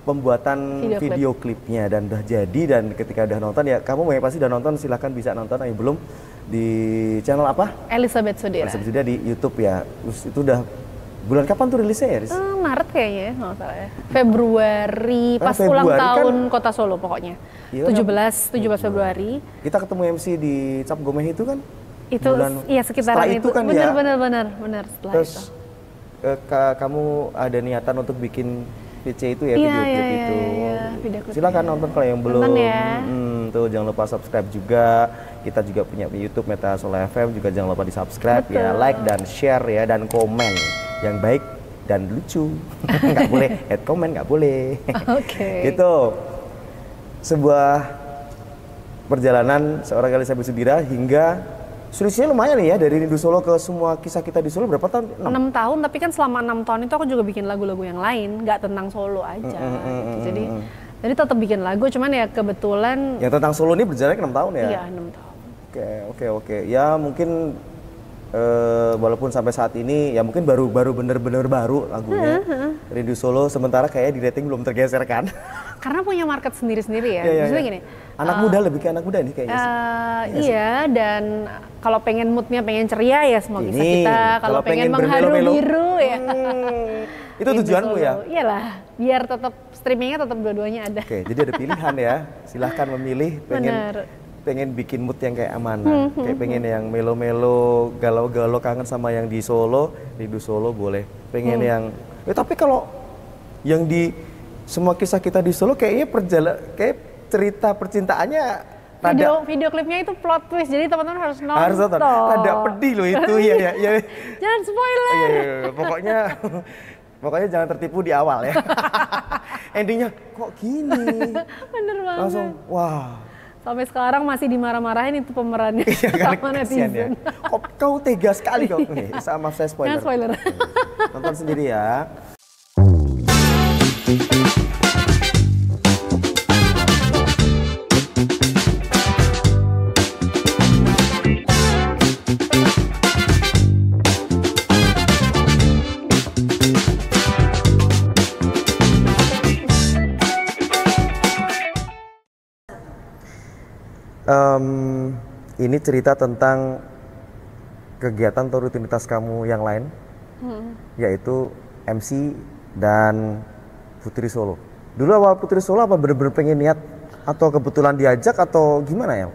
pembuatan video klipnya, dan udah jadi, dan ketika udah nonton ya kamu pasti udah nonton, silahkan bisa nonton yang belum di channel apa? Elizabeth Sudira di YouTube ya. Terus itu udah bulan kapan tuh rilisnya ya? Maret kayaknya ya, nggak salah ya. Februari pas ulang tahun kan, Kota Solo pokoknya. Iya, 17 Februari. Kita ketemu MC di Cap Gomeh itu kan? Itu iya sekitaran itu kan bener, ya. Bener setelah terus, itu. Kamu ada niatan untuk bikin VC itu ya, video klip itu. Video klip. Silakan nonton kalau yang belum. Ya. Tuh jangan lupa subscribe juga. Kita juga punya YouTube Meta Solo FM, juga jangan lupa di subscribe ya, like dan share ya, dan komen yang baik dan lucu. Nggak boleh hate comment, nggak boleh. Oke. Gitu. Sebuah perjalanan seorang Elizabeth Sudira hingga selisihnya lumayan nih ya, dari Rindu Solo ke semua kisah kita di Solo berapa tahun? 6 tahun, tapi kan selama 6 tahun itu aku juga bikin lagu-lagu yang lain, nggak tentang Solo aja. Jadi tetap bikin lagu, cuman ya kebetulan. Yang tentang Solo ini berjalan 6 tahun ya? Iya, 6 tahun. Oke. Ya mungkin walaupun sampai saat ini ya mungkin baru bener-bener baru lagunya Rindu Solo, sementara kayaknya di rating belum tergeser kan? Karena punya market sendiri-sendiri ya. Maksudnya gini. Anak muda lebih ke anak muda nih kayaknya sih. Iya, dan kalau pengen moodnya pengen ceria ya semua kisah kita. Kalau pengen mengharu biru ya. Itu tujuanmu ya? Iyalah, biar tetap streamingnya tetap dua-duanya ada. Oke, jadi ada pilihan ya. Silahkan memilih pengen bikin mood yang kayak amanah, kayak pengen yang melo-melo, galau-galau, kangen sama yang di Solo, Rindu Solo boleh. Pengen yang, tapi kalau yang di semua kisah kita di Solo kayaknya kayak cerita percintaannya video klipnya itu plot twist, jadi teman-teman harus nonton. Harus nonton. Rada pedih loh itu, ya. Jangan spoiler. Iya. Pokoknya jangan tertipu di awal ya. Endingnya kok gini? Bener banget. Langsung wah. Sampai sekarang masih dimarah-marahin itu pemerannya sama netizen. Ya. Kau tega sekali kau. Sama saya spoiler. Jangan spoiler. Nonton sendiri ya. Ini cerita tentang kegiatan atau rutinitas kamu yang lain, yaitu MC dan Putri Solo. Dulu awal Putri Solo apa bener-bener pengen niat atau kebetulan diajak atau gimana ya?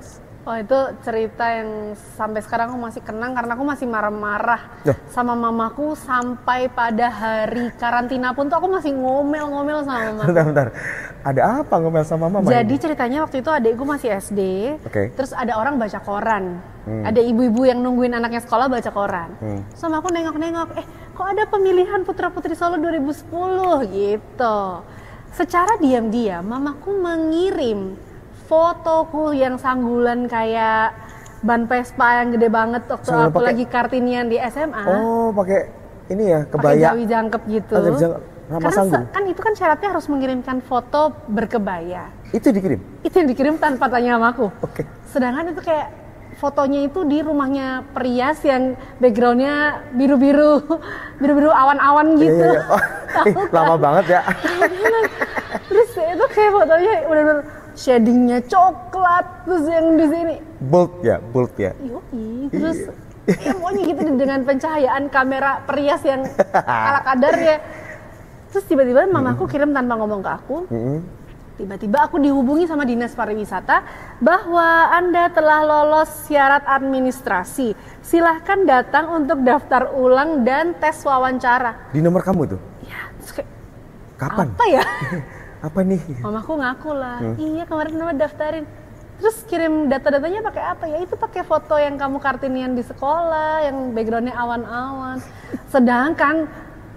Oh itu cerita yang sampai sekarang aku masih kenang karena aku masih marah-marah sama mamaku sampai pada hari karantina pun tuh aku masih ngomel-ngomel sama mamaku. Bentar. Ada apa ngomel sama mama? Jadi ceritanya waktu itu adikku masih SD, terus ada orang baca koran. Ada ibu-ibu yang nungguin anaknya sekolah baca koran. Sama aku nengok-nengok, kok ada pemilihan Putra-Putri Solo 2010 gitu. Secara diam-diam mamaku mengirim fotoku yang sanggulan kayak ban Vespa yang gede banget waktu aku lagi Kartinian di SMA. Oh, pakai ini ya, kebaya. Pakai jawi jangkep gitu. Karena kan itu kan syaratnya harus mengirimkan foto berkebaya. Itu dikirim? Itu yang dikirim tanpa tanya sama aku. Oke. Sedangkan itu kayak fotonya itu di rumahnya Perias yang backgroundnya biru-biru awan-awan gitu. Iya. Oh, lama banget ya. Terus itu kayak fotonya udah shadingnya coklat, terus yang di sini bold ya. Yoi, terus pokoknya gitu dengan pencahayaan kamera Perias yang ala kadarnya. Terus tiba-tiba mamaku kirim tanpa ngomong ke aku. Tiba-tiba aku dihubungi sama Dinas Pariwisata bahwa Anda telah lolos syarat administrasi. Silahkan datang untuk daftar ulang dan tes wawancara. Di nomor kamu tuh? Ya, terus kayak, kapan? Apa ya? Apa nih? Mamaku ngaku lah, iya kemarin mama daftarin. Terus kirim data-datanya pakai apa ya? Itu pakai foto yang kamu Kartinian di sekolah, yang backgroundnya awan-awan. Sedangkan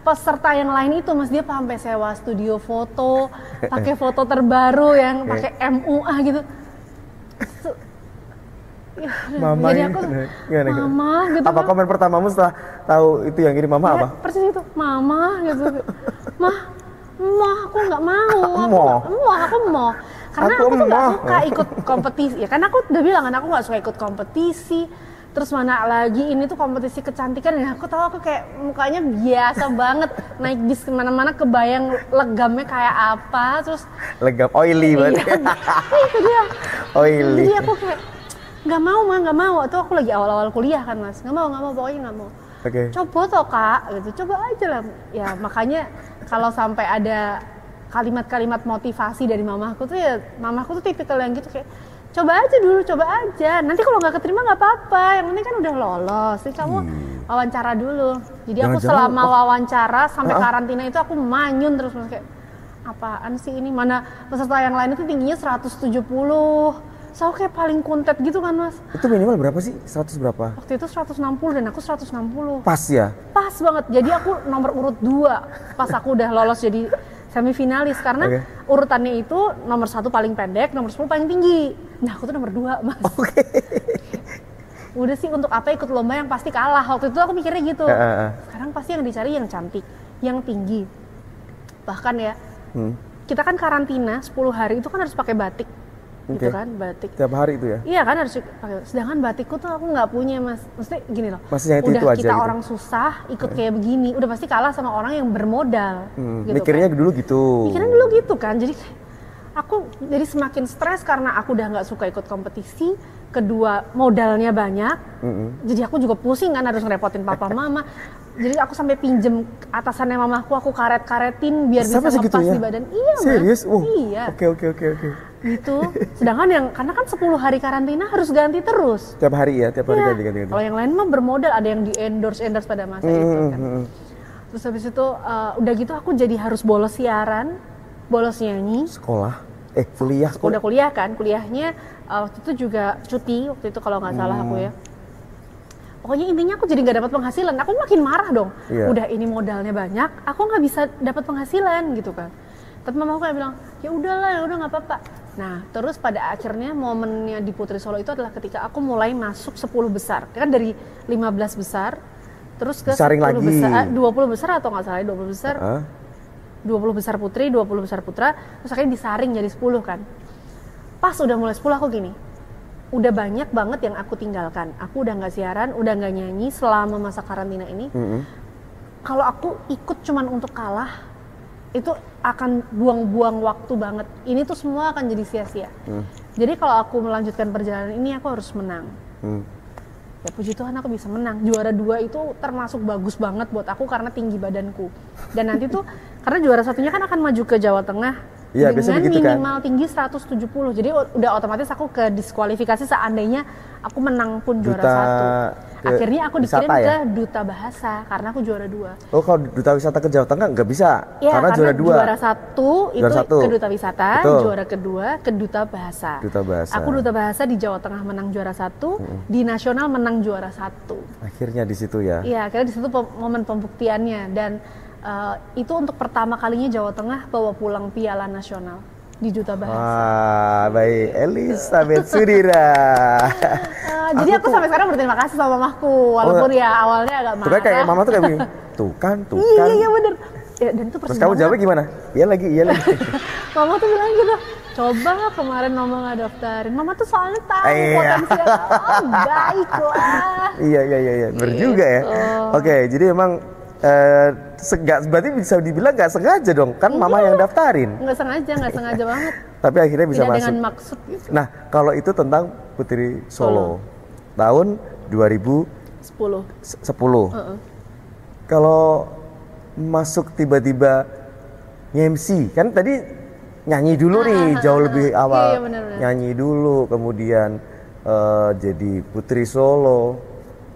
peserta yang lain itu mas dia sampai sewa studio foto, pakai foto terbaru yang pakai MUA gitu. Mama jadi aku mama gitu. Apa komen pertamamu setelah tahu itu yang kirim mama apa? Persis itu, mama gitu. Aku nggak mau. Aku mau. Karena aku tuh nggak suka ikut kompetisi. Ya kan aku udah bilang kan aku nggak suka ikut kompetisi. Terus mana lagi ini tuh kompetisi kecantikan. Ya aku tahu aku kayak mukanya biasa banget. Naik bis kemana-mana kebayang legamnya kayak apa. Terus legam oily banget. Itu dia. Oily. Jadi aku kayak nggak mau. Itu aku lagi awal-awal kuliah kan mas. Nggak mau pokoknya nggak mau. Coba toh kak, gitu. Coba aja lah. Ya makanya kalau sampai ada kalimat-kalimat motivasi dari mamaku tuh ya, mamaku tuh tipikal yang gitu kayak coba aja. Nanti kalau nggak keterima nggak apa-apa. Yang penting kan udah lolos. Jadi kamu wawancara dulu. Jadi aku selama wawancara sampai karantina itu aku manyun terus kayak apaan sih ini? Mana peserta yang lain itu tingginya 170. So kayak paling kuntet gitu kan mas. Itu minimal berapa sih? 100 berapa? Waktu itu 160 dan aku 160. Pas ya? Pas banget. Jadi aku nomor urut 2 pas aku udah lolos jadi semifinalis. Karena urutannya itu nomor 1 paling pendek, nomor 10 paling tinggi. Nah aku tuh nomor 2 mas. Udah sih untuk apa ikut lomba yang pasti kalah. Waktu itu aku mikirnya gitu. Sekarang pasti yang dicari yang cantik, yang tinggi. Bahkan ya, kita kan karantina 10 hari itu kan harus pakai batik. Gitu kan, batik. Tiap hari itu ya? Iya kan harus pakai. Sedangkan batikku tuh aku nggak punya mas. Maksudnya gini loh. Udah itu aja kita gitu. Orang susah ikut kayak begini, udah pasti kalah sama orang yang bermodal. Gitu mikirnya kan. dulu gitu. Mikirnya dulu gitu kan. Jadi aku jadi semakin stres karena aku udah nggak suka ikut kompetisi. Kedua modalnya banyak. Jadi aku juga pusing kan harus ngerepotin papa mama. Jadi aku sampai pinjem atasannya mamaku, aku karet-karetin biar sampai bisa ngepas di badan. Iya mas. Serius? Iya. Oke. Gitu. Sedangkan karena kan 10 hari karantina harus ganti terus. Tiap hari ya, tiap hari ganti. Kalau yang lain mah bermodal, ada yang di endorse pada masa itu kan. Terus habis itu udah gitu aku jadi harus bolos siaran, bolos nyanyi. Kuliah. Udah kuliah kan, kuliahnya waktu itu juga cuti waktu itu kalau nggak salah aku ya. Pokoknya intinya aku jadi nggak dapat penghasilan, aku makin marah dong. Udah ini modalnya banyak, aku nggak bisa dapat penghasilan gitu kan. Tapi mama aku kayak bilang, ya udahlah, udah nggak apa-apa. Nah, terus pada akhirnya momennya di Putri Solo itu adalah ketika aku mulai masuk 10 besar. Kan dari 15 besar, terus ke 10 besar, 20 besar atau nggak salah 20 besar. 20 besar putri, 20 besar putra, terus akhirnya disaring jadi 10 kan. Pas udah mulai 10 aku gini, udah banyak banget yang aku tinggalkan. Aku udah nggak siaran, udah nggak nyanyi selama masa karantina ini. Kalau aku ikut cuman untuk kalah, itu akan buang-buang waktu banget. Ini tuh semua akan jadi sia-sia. Jadi kalau aku melanjutkan perjalanan ini, aku harus menang. Ya puji Tuhan aku bisa menang. Juara 2 itu termasuk bagus banget buat aku karena tinggi badanku. Dan nanti tuh, karena juara 1-nya kan akan maju ke Jawa Tengah, Iya, biasanya dengan begitu kan. minimal tinggi 170. Jadi udah otomatis aku ke diskualifikasi seandainya aku menang pun juara Duta 1. Akhirnya aku dikirim wisata ya? ke duta bahasa karena aku juara 2. Oh, kalau duta wisata ke Jawa Tengah nggak bisa, Ya, karena juara 2. juara 1 itu Juara 1. ke duta wisata, Betul. juara kedua ke duta bahasa. Duta bahasa. Aku duta bahasa di Jawa Tengah menang juara 1, di nasional menang juara 1. Akhirnya di situ ya. Iya, akhirnya di situ momen pembuktiannya dan itu untuk pertama kalinya Jawa Tengah bawa pulang piala nasional di duta bahasa. Wah, baik, Elizabeth Sudira. Jadi aku sampai sekarang berterima kasih sama mamaku, walaupun ya awalnya agak marah. Tuh kan kayak mama tuh kayak begini, tuh kan. Iya bener. Ya, dan itu persis Terus kamu banget. jawabnya gimana? Iya lagi. Mama tuh bilang gitu, coba kemarin mama nggak daftarin. Mama tuh soalnya tahu potensi baik lah. Iya, bener juga ya. Oke, jadi emang berarti bisa dibilang nggak sengaja dong, kan mama yang daftarin. Nggak sengaja banget. Tapi akhirnya bisa Tidak masuk. dengan maksud gitu. Nah, kalau itu tentang Putri Solo, tahun 2010. 10. Kalau masuk tiba-tiba nge-MC, kan tadi nyanyi dulu nih, jauh lebih awal. Iya, benar. Nyanyi dulu, kemudian jadi Putri Solo.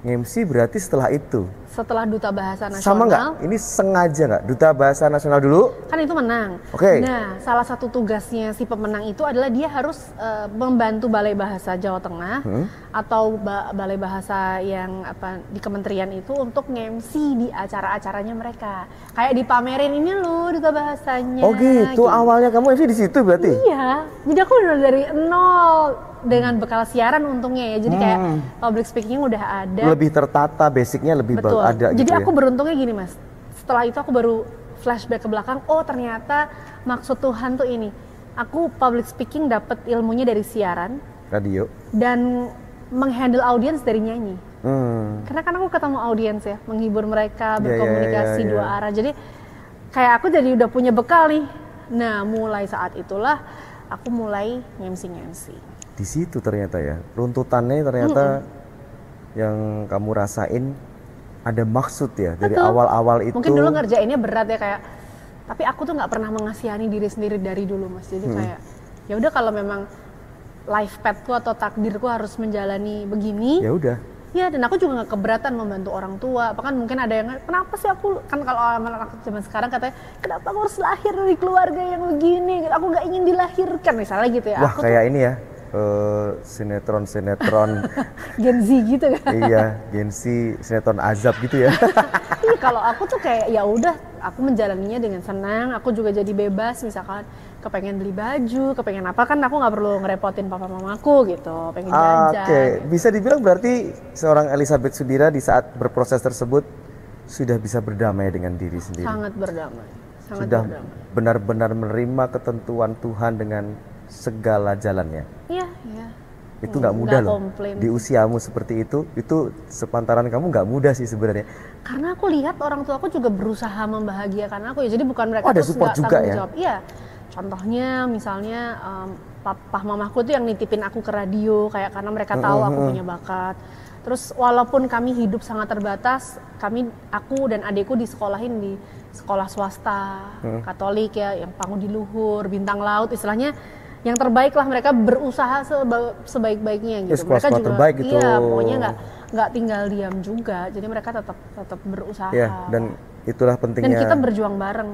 Nge-MC berarti setelah itu. Setelah duta bahasa nasional. Sama nggak? Ini sengaja nggak? Duta bahasa nasional dulu? Kan itu menang. Oke. Nah, salah satu tugasnya si pemenang itu adalah dia harus membantu Balai Bahasa Jawa Tengah atau Balai Bahasa yang di kementerian itu untuk nge-MC di acara-acaranya mereka. Kayak dipamerin ini loh duta bahasanya. Oh gitu, awalnya kamu MC di situ berarti? Iya. Jadi aku benar dari nol dengan bekal siaran untungnya ya. Jadi kayak public speaking udah ada. Lebih tertata, basicnya lebih Betul. ada Jadi gitu aku ya? beruntungnya gini Mas, setelah itu aku baru flashback ke belakang, oh ternyata maksud Tuhan tuh ini, aku public speaking dapat ilmunya dari siaran, Radio. dan menghandle audiens dari nyanyi. Hmm. Karena kan aku ketemu audiens ya, menghibur mereka, Iya, berkomunikasi iya. dua arah, jadi kayak aku jadi udah punya bekal nih. Nah mulai saat itulah aku mulai nge-MC. Di situ ternyata ya, runtutannya ternyata yang kamu rasain ada maksud ya. Dari Betul. awal-awal itu. Mungkin dulu ngerjainnya berat ya kayak, tapi aku tuh nggak pernah mengasihani diri sendiri dari dulu Mas. Jadi kayak ya udah kalau memang life pathku atau takdirku harus menjalani begini. Ya udah. Ya, dan aku juga nggak keberatan membantu orang tua. Bahkan mungkin ada yang, kenapa sih aku, kan kalau anak zaman sekarang katanya, kenapa aku harus lahir dari keluarga yang begini? Aku nggak ingin dilahirkan misalnya gitu ya. Wah aku kayak ini ya, sinetron Gen Z gitu kan. iya, Gen Z, sinetron azab gitu ya. Iya, kalau aku tuh kayak ya udah, aku menjalaninya dengan senang. Aku juga jadi bebas, misalkan kepengen beli baju, kepengen apa, kan aku nggak perlu ngerepotin papa mamaku gitu, pengen jajan. Oke, bisa dibilang berarti seorang Elizabeth Sudira di saat berproses tersebut sudah bisa berdamai dengan diri sendiri. Sangat berdamai. Sudah benar-benar menerima ketentuan Tuhan dengan segala jalannya. Iya. Itu nggak mudah loh. Komplain. Di usiamu seperti itu sepantaran kamu nggak mudah sih sebenarnya. Karena aku lihat orang tua aku juga berusaha membahagiakan aku ya. Jadi bukan mereka ada terus support nggak juga tanggung ya? jawab. Iya. Contohnya misalnya papa mamaku tuh yang nitipin aku ke radio kayak karena mereka tahu aku punya bakat. Terus walaupun kami hidup sangat terbatas, aku dan adikku disekolahin di sekolah swasta Katolik ya, yang Pangudi Luhur, Bintang Laut, istilahnya yang terbaik lah, mereka berusaha sebaik-baiknya gitu. Mereka juga terbaik gitu. Iya, pokoknya nggak tinggal diam juga. Jadi mereka tetap berusaha. Ya, dan itulah pentingnya. Dan kita berjuang bareng.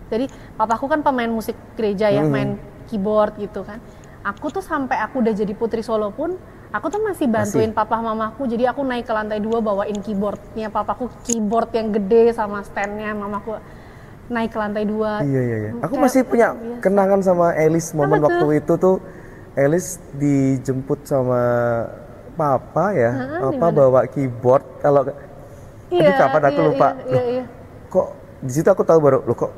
Jadi papaku kan pemain musik gereja ya, main keyboard gitu kan. Aku tuh sampai aku udah jadi Putri Solo pun, aku tuh masih bantuin papa mamaku. Jadi aku naik ke lantai 2 bawain keyboardnya papaku, keyboard yang gede sama standnya, mamaku naik ke lantai 2. Iya. Aku masih punya kenangan sama Elis momen waktu itu tuh. Elis dijemput sama papa ya, papa bawa keyboard. Kalau kapan aku lupa. Iya. Kok di situ aku tahu baru, loh kok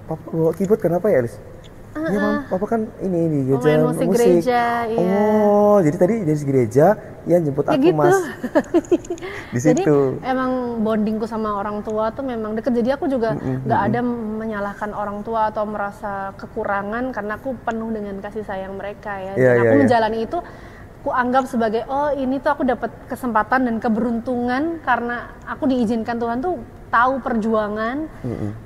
papa bawa keyboard kenapa ya Elis? Iya mam, papa kan ini gereja musik gereja, iya. Oh, jadi tadi dari gereja yang jemput aku gitu. Mas. Di situ. Jadi emang bondingku sama orang tua tuh memang deket. Jadi aku juga nggak ada menyalahkan orang tua atau merasa kekurangan karena aku penuh dengan kasih sayang mereka ya. Dan aku menjalani itu, aku anggap sebagai ini tuh aku dapat kesempatan dan keberuntungan karena aku diizinkan Tuhan tuh tahu perjuangan,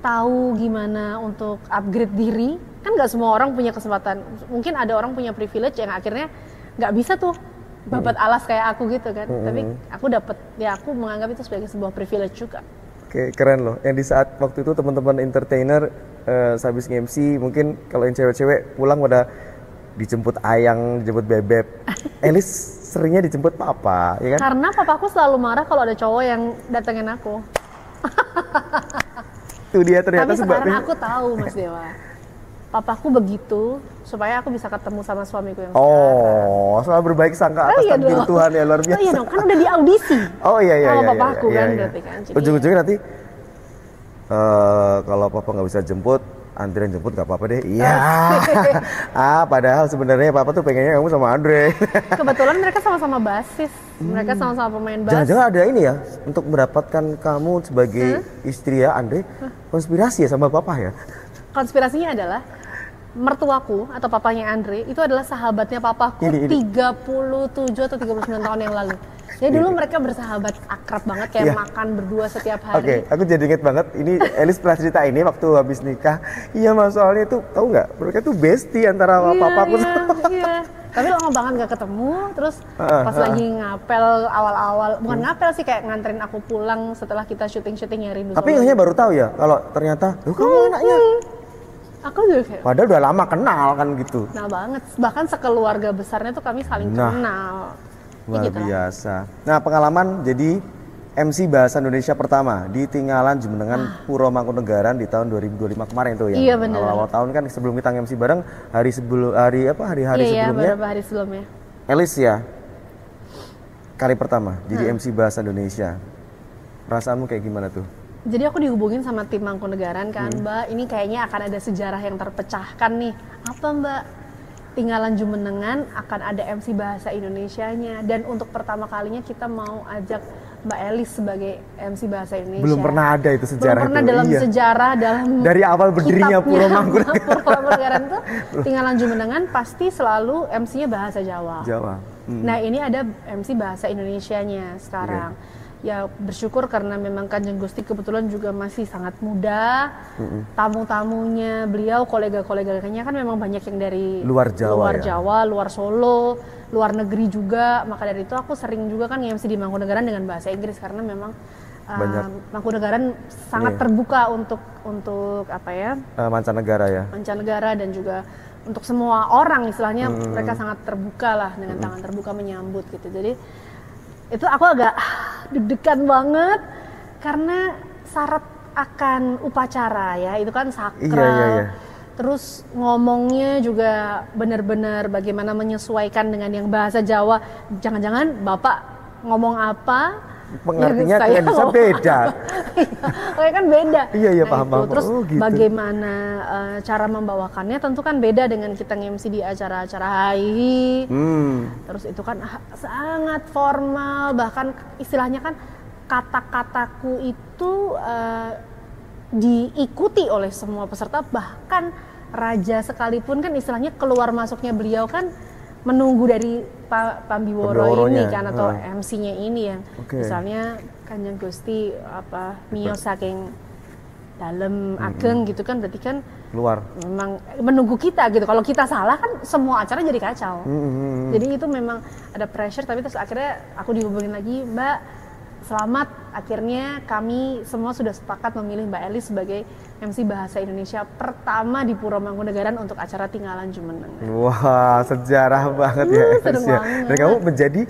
tahu gimana untuk upgrade diri kan nggak semua orang punya kesempatan. Mungkin ada orang punya privilege yang akhirnya nggak bisa tuh babat alas kayak aku gitu kan. Tapi aku dapat, ya aku menganggap itu sebagai sebuah privilege juga. Oke, keren loh. Yang di saat waktu itu teman-teman entertainer sehabis nge-MC, mungkin kalau yang cewek-cewek pulang pada dijemput ayang, dijemput bebek. Elis seringnya dijemput papa, ya kan? Karena papaku selalu marah kalau ada cowok yang datengin aku. Itu dia ternyata Tapi sekarang sebabnya. aku tahu Mas Dewa, papaku begitu supaya aku bisa ketemu sama suamiku yang Oh, soal berbaik sangka atas iya takdir dong. Tuhan ya, luar biasa. Oh iya dong, kan udah di audisi. Oh iya sama iya, papaku iya, kan iya. berarti kan. Jadi Ujung-ujungnya nanti kalau papa nggak bisa jemput, Andre yang jemput nggak apa-apa deh. Iya. Padahal sebenarnya papa tuh pengennya kamu sama Andre. kebetulan mereka sama-sama basis, mereka sama-sama pemain bass. Jangan-jangan ada ini ya, untuk mendapatkan kamu sebagai istri ya Andre, konspirasi ya sama papa ya? Konspirasinya adalah mertuaku atau papanya Andre itu adalah sahabatnya papaku Ini. 37 atau 39 tahun yang lalu. Jadi dulu mereka bersahabat akrab banget kayak Iya. makan berdua setiap Oke, hari. aku jadi inget banget. Ini Elis pernah cerita ini waktu habis nikah. Iya mas, soalnya itu tahu nggak? Mereka tuh bestie antara papaku. Iya. Tapi lama banget gak ketemu, terus pas lagi ngapel awal-awal, bukan ngapel sih, kayak nganterin aku pulang setelah kita syuting-syuting yang Rindu Tapi Solo. akhirnya baru tahu ya, kalau ternyata, loh kamu anaknya. Aku juga kayak, Padahal udah lama kenal kan gitu. kenal banget. Bahkan sekeluarga besarnya tuh kami saling Nah. kenal. Luar gitu lah. biasa. Nah pengalaman jadi MC Bahasa Indonesia pertama di Tinggalan Jumenengan Puro Mangkunegaran di tahun 2025 kemarin tuh ya. Iya, bener. Awal-awal tahun kan sebelum kita MC bareng hari hari-hari Iya, sebelumnya. beberapa hari sebelumnya. Elis ya, kali pertama jadi MC Bahasa Indonesia. Perasaanmu kayak gimana tuh? Jadi aku dihubungin sama tim Mangkunegaran kan, Mbak, ini kayaknya akan ada sejarah yang terpecahkan nih. Apa Mbak? Tinggalan Jumenengan akan ada MC Bahasa Indonesianya, dan untuk pertama kalinya kita mau ajak Mbak Elis sebagai MC Bahasa Indonesia. Belum pernah ada itu sejarah. Belum pernah itu. dalam Iya. sejarah, dalam Dari awal berdirinya Puro Mangkunegaran. Puro Mangkunegaran tuh Tinggalan Jumenengan pasti selalu MC-nya bahasa Jawa. Jawa. Nah ini ada MC Bahasa Indonesianya sekarang. Ya bersyukur karena memang Kanjeng Gusti kebetulan juga masih sangat muda. Tamu-tamunya beliau, kolega-koleganya kan memang banyak yang dari Luar Jawa ya? Jawa, luar Solo, luar negeri juga. Maka dari itu aku sering juga kan MC di Mangkunegaran dengan bahasa Inggris karena memang Banyak. Mangkunegaran sangat terbuka untuk apa ya, Mancanegara ya. mancanegara dan juga untuk semua orang, istilahnya mereka sangat terbuka lah, dengan tangan terbuka menyambut gitu. Jadi itu aku agak deg-degan banget karena syarat akan upacara ya, itu kan sakral. Iya. Terus ngomongnya juga benar-benar bagaimana menyesuaikan dengan yang bahasa Jawa. Jangan-jangan Bapak ngomong apa, Pengertiannya saya kayak bisa ngomong beda. Oke kan beda. Iya, Nah, paham. itu. Terus Oh, gitu. bagaimana cara membawakannya tentu kan beda dengan kita nge-MC di acara-acara HII. Terus itu kan sangat formal, bahkan istilahnya kan kata-kataku itu diikuti oleh semua peserta, bahkan raja sekalipun kan istilahnya keluar masuknya beliau kan menunggu dari Pambiworo ini kan, atau MC-nya ini yang misalnya Kanjeng Gusti mio saking dalam ageng gitu kan, berarti kan Luar. memang menunggu kita gitu. Kalau kita salah kan semua acara jadi kacau. Jadi itu memang ada pressure, tapi terus akhirnya aku dihubungin lagi, Mbak, selamat, akhirnya kami semua sudah sepakat memilih Mbak Elis sebagai MC Bahasa Indonesia pertama di Puro Mangkunegaran untuk acara Tinggalan Jumenengan. Wah, sejarah banget ya Elis seneng ya. banget. Dan kamu menjadi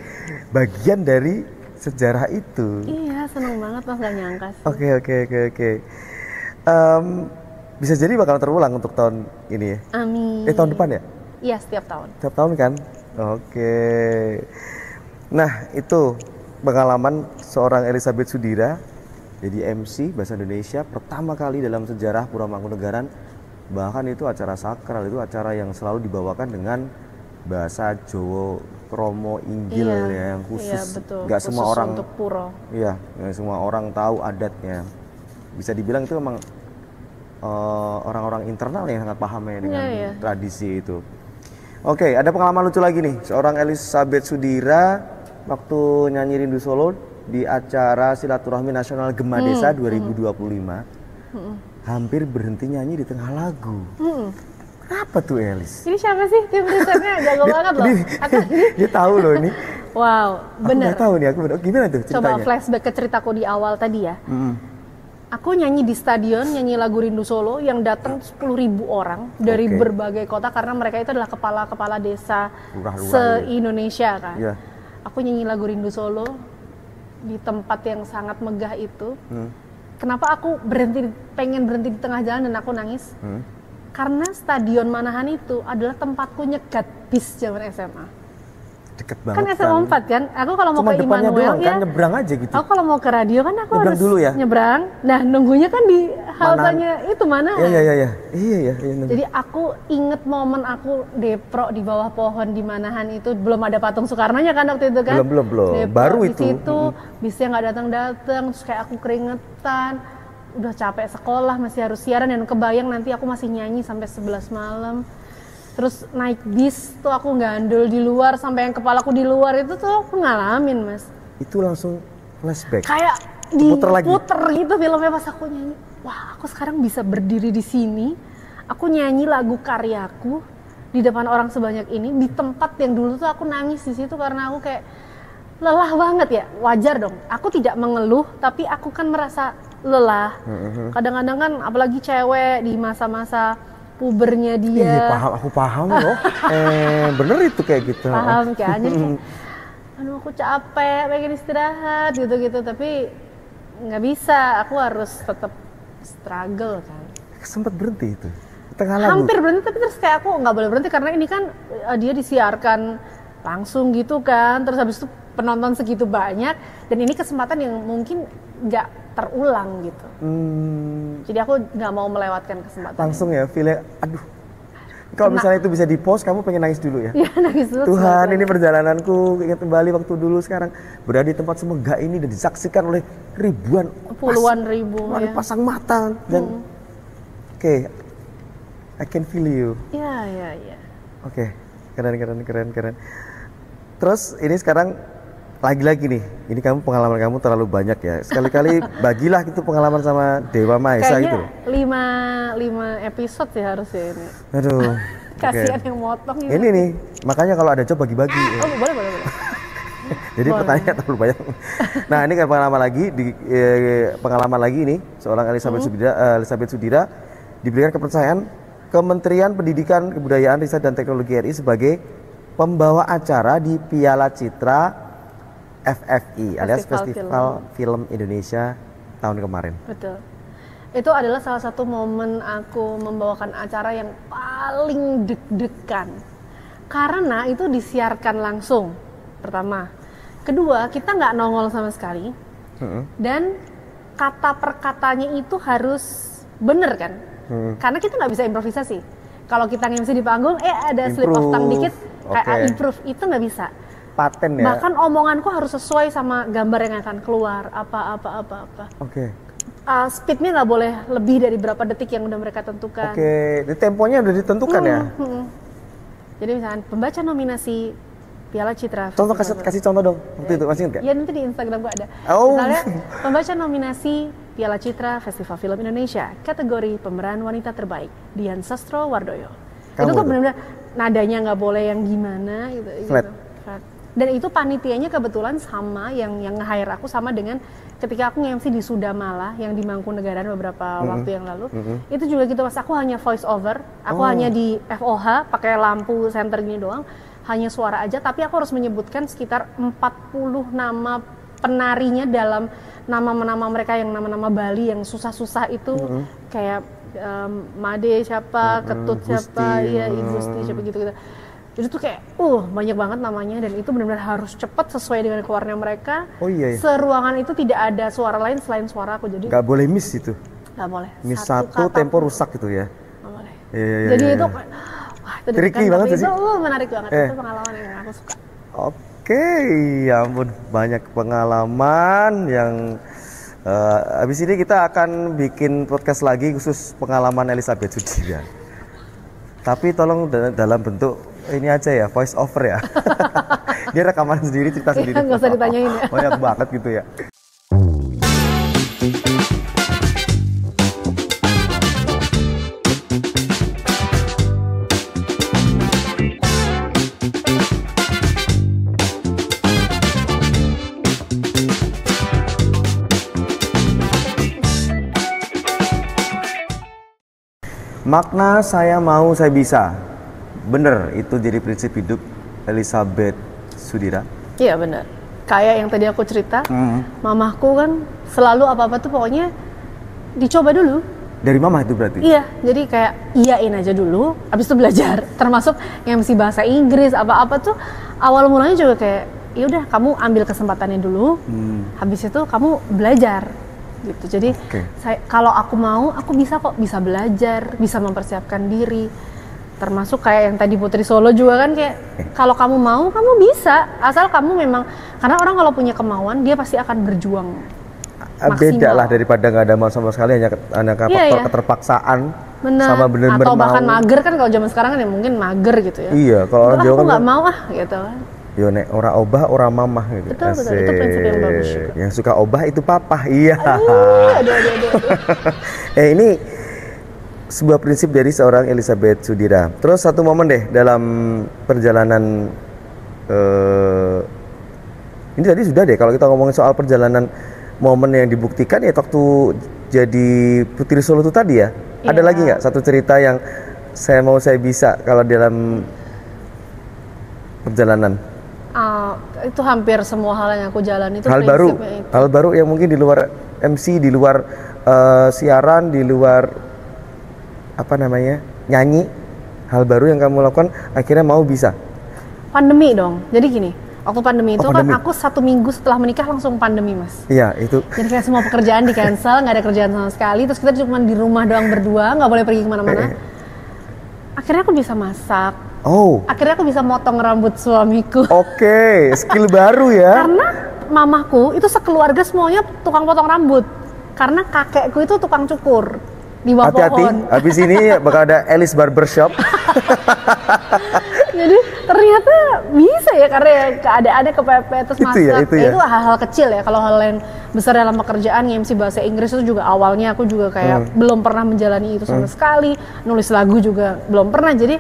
bagian dari sejarah itu. Iya, seneng banget Mas, gak nyangka sih. Oke. Bisa jadi bakal terulang untuk tahun ini ya? Amin. Tahun depan ya? Iya, setiap tahun. Setiap tahun kan? Oke. Nah, itu pengalaman seorang Elizabeth Sudira jadi MC Bahasa Indonesia pertama kali dalam sejarah Puro Mangkunegaran. Bahkan itu acara sakral, itu acara yang selalu dibawakan dengan bahasa Jawa Kromo Inggil ya, yang khusus. Iya, betul. Nggak Khusus semua orang untuk Puro. Iya, nggak semua orang tahu adatnya. Bisa dibilang itu memang orang-orang internal yang sangat paham ya dengan tradisi itu. Oke, ada pengalaman lucu lagi nih. Seorang Elizabeth Sudira waktu nyanyi Rindu Solo di acara Silaturahmi Nasional Gema Desa 2025 hampir berhenti nyanyi di tengah lagu Apa tuh Elis? Ini siapa sih tim risetnya? Jago banget loh. Dia tahu loh ini. Wow, bener. Aku nggak tahu nih, gimana tuh ceritanya? Coba flashback ke ceritaku di awal tadi ya. Aku nyanyi di stadion, nyanyi lagu Rindu Solo yang datang 10.000 orang dari berbagai kota karena mereka itu adalah kepala-kepala desa se-Indonesia kan. Yeah. Aku nyanyi lagu Rindu Solo di tempat yang sangat megah itu. Kenapa aku pengen berhenti di tengah jalan dan aku nangis? Karena Stadion Manahan itu adalah tempatku nyegat bis zaman SMA. Deket banget kan SMA 4 kan, aku kalau mau ke Immanuel doang, ya, kan nyebrang aja gitu. Aku kalau mau ke radio kan aku nyebrang harus dulu ya? Nyebrang. Nah nunggunya kan di haltenya itu mana? Iya. Jadi aku inget momen aku depro di bawah pohon di Manahan itu, belum ada patung Soekarno-nya kan waktu itu kan? Belum. Depro, baru di itu. Situ bisnya nggak datang, terus kayak aku keringetan, udah capek sekolah masih harus siaran dan kebayang nanti aku masih nyanyi sampai 11 malam. Terus naik bis tuh aku gandul di luar sampai yang kepalaku di luar itu tuh aku ngalamin mas. Itu langsung flashback. Kayak diputer gitu filmnya pas aku nyanyi. Wah aku sekarang bisa berdiri di sini. Aku nyanyi lagu karyaku di depan orang sebanyak ini di tempat yang dulu tuh aku nangis di situ karena aku kayak lelah banget ya. Wajar dong. Aku tidak mengeluh tapi aku kan merasa lelah. Kadang-kadang kan apalagi cewek di masa-masa pubernya dia. Iya, aku paham loh. Bener itu kayak gitu. Paham kan? Jadi kayak, aduh aku capek, pengen istirahat gitu-gitu. Tapi nggak bisa, aku harus tetap struggle kan. Sempet berhenti itu? Tengah lagu? Hampir berhenti, tapi terus kayak aku nggak boleh berhenti. Karena ini kan dia disiarkan langsung gitu kan. Terus habis itu penonton segitu banyak. Dan ini kesempatan yang mungkin nggak terulang gitu. Jadi aku nggak mau melewatkan kesempatan. Langsung ya, feel-nya, aduh. Kalau misalnya itu bisa di-post, kamu pengen nangis dulu ya? Iya, nangis dulu. Tuhan, ini perjalananku, ingat kembali waktu dulu sekarang berada di tempat semegah ini dan disaksikan oleh ribuan, puluhan ribu ya. Pasang mata dan oke, I can feel you. Iya. Oke, keren. Terus ini sekarang lagi-lagi nih, ini pengalaman kamu terlalu banyak ya. Sekali-kali bagilah gitu pengalaman sama Dewa Mahesa gitu. Kayaknya 5 episode sih harusnya ini. Aduh. Kasihan yang motong gitu. Ini nih, makanya kalau ada job bagi-bagi. Oh, boleh. Jadi pertanyaan terlalu banyak. Nah, ini kan pengalaman lagi nih, seorang Elizabeth Sudira diberikan kepercayaan Kementerian Pendidikan, Kebudayaan, Riset dan Teknologi RI sebagai pembawa acara di Piala Citra FFI alias Festival Film Indonesia tahun kemarin. Betul. Itu adalah salah satu momen aku membawakan acara yang paling deg-degan. Karena itu disiarkan langsung, pertama. Kedua, kita nggak nongol sama sekali. Dan kata per katanya itu harus bener kan? Karena kita nggak bisa improvisasi. Kalau kita nge-MC di panggung, ada slip of tongue dikit, kayak improve, itu nggak bisa. Paten ya. Bahkan omonganku harus sesuai sama gambar yang akan keluar, apa. Oke. Speednya nggak boleh lebih dari berapa detik yang udah mereka tentukan. Oke, di temponya udah ditentukan ya. Jadi misalnya pembaca nominasi Piala Citra. Contoh kasih contoh dong. Waktu itu masih ingat? Ya nanti di Instagram gua ada. Misalnya pembaca nominasi Piala Citra Festival Film Indonesia kategori pemeran wanita terbaik Dian Sastro Wardoyo. Itu tuh benar-benar nadanya nggak boleh yang gimana gitu. Flat. Dan itu panitianya kebetulan sama yang nge-hire aku sama dengan ketika aku nge-MC di Sudamala yang di Mangkunegaran beberapa waktu yang lalu. Itu juga gitu mas, aku hanya voice over, aku hanya di FOH pakai lampu center gini doang, hanya suara aja, tapi aku harus menyebutkan sekitar 40 nama penarinya dalam nama-nama mereka yang nama-nama Bali yang susah-susah itu kayak Made siapa, Ketut siapa, Igusti siapa gitu-gitu. Itu tuh kayak banyak banget namanya dan itu benar-benar harus cepat sesuai dengan keluarnya mereka. Seruangan itu tidak ada suara lain selain suara aku, jadi nggak boleh miss itu. Nggak boleh. Miss satu tempo rusak gitu ya. Nggak boleh. Jadi itu tricky banget sih. Itu menarik banget. Itu pengalaman yang aku suka. Oke, ya ampun banyak pengalaman yang habis ini kita akan bikin podcast lagi khusus pengalaman Elizabeth Sudira. Tapi tolong dalam bentuk ini aja ya, voice over ya. Dia rekaman sendiri, cerita sendiri. Nggak usah ditanyain ya. Banyak banget gitu ya. Makna saya mau, saya bisa. Bener, itu jadi prinsip hidup Elizabeth Sudira. Iya benar. Kayak yang tadi aku cerita, mamahku kan selalu apa-apa tuh pokoknya dicoba dulu. Dari mama itu berarti? Iya, jadi kayak iyain aja dulu, abis itu belajar. Termasuk MC bahasa Inggris, apa-apa tuh awal mulanya juga kayak, ya udah kamu ambil kesempatannya dulu, habis itu kamu belajar, gitu. Jadi kalau aku mau, aku bisa kok, bisa belajar, bisa mempersiapkan diri. Termasuk kayak yang tadi Putri Solo juga kan kayak, kalau kamu mau, kamu bisa, asal kamu memang, karena orang kalau punya kemauan, dia pasti akan berjuang. Beda lah daripada nggak ada mau sama sekali, hanya faktor keterpaksaan. Bener. Sama bener-bener atau bahkan mau. mager kan, kalau zaman sekarang kan ya mungkin mager gitu ya. Iya, kalau orang Jawa kan nggak mau gitu kan. Yo nek ora obah ora mamah gitu. Betul, itu prinsip yang bagus juga. Yang suka obah itu papa. Iya. Aduh. Ini sebuah prinsip dari seorang Elizabeth Sudira. Terus satu momen deh dalam perjalanan ini tadi sudah deh, kalau kita ngomongin soal perjalanan momen yang dibuktikan ya waktu jadi Putri Solo itu tadi ya. Ada lagi nggak satu cerita yang saya mau, saya bisa kalau dalam perjalanan? Itu hampir semua hal yang aku jalani itu hal baru yang mungkin di luar MC, di luar siaran, di luar apa namanya nyanyi, hal baru yang kamu lakukan akhirnya mau bisa. Pandemi dong. Jadi gini, waktu pandemi itu kan aku 1 minggu setelah menikah langsung pandemi, Mas. Iya, itu. Jadi kayak semua pekerjaan di cancel, nggak ada kerjaan sama sekali. Terus kita cuma di rumah doang berdua, nggak boleh pergi kemana-mana. Akhirnya aku bisa masak. Akhirnya aku bisa motong rambut suamiku. Skill baru ya. Karena mamaku itu sekeluarga semuanya tukang potong rambut. Karena kakekku itu tukang cukur di bawah pohon. Hati-hati, habis ini bakal ada Alice Barbershop. Jadi ternyata bisa ya, karena ya keadaannya kepepet terus masak. Itu hal-hal kecil ya. Kalau hal yang besar dalam pekerjaan, MC bahasa Inggris itu juga awalnya aku juga kayak belum pernah menjalani itu sama sekali. Nulis lagu juga belum pernah. Jadi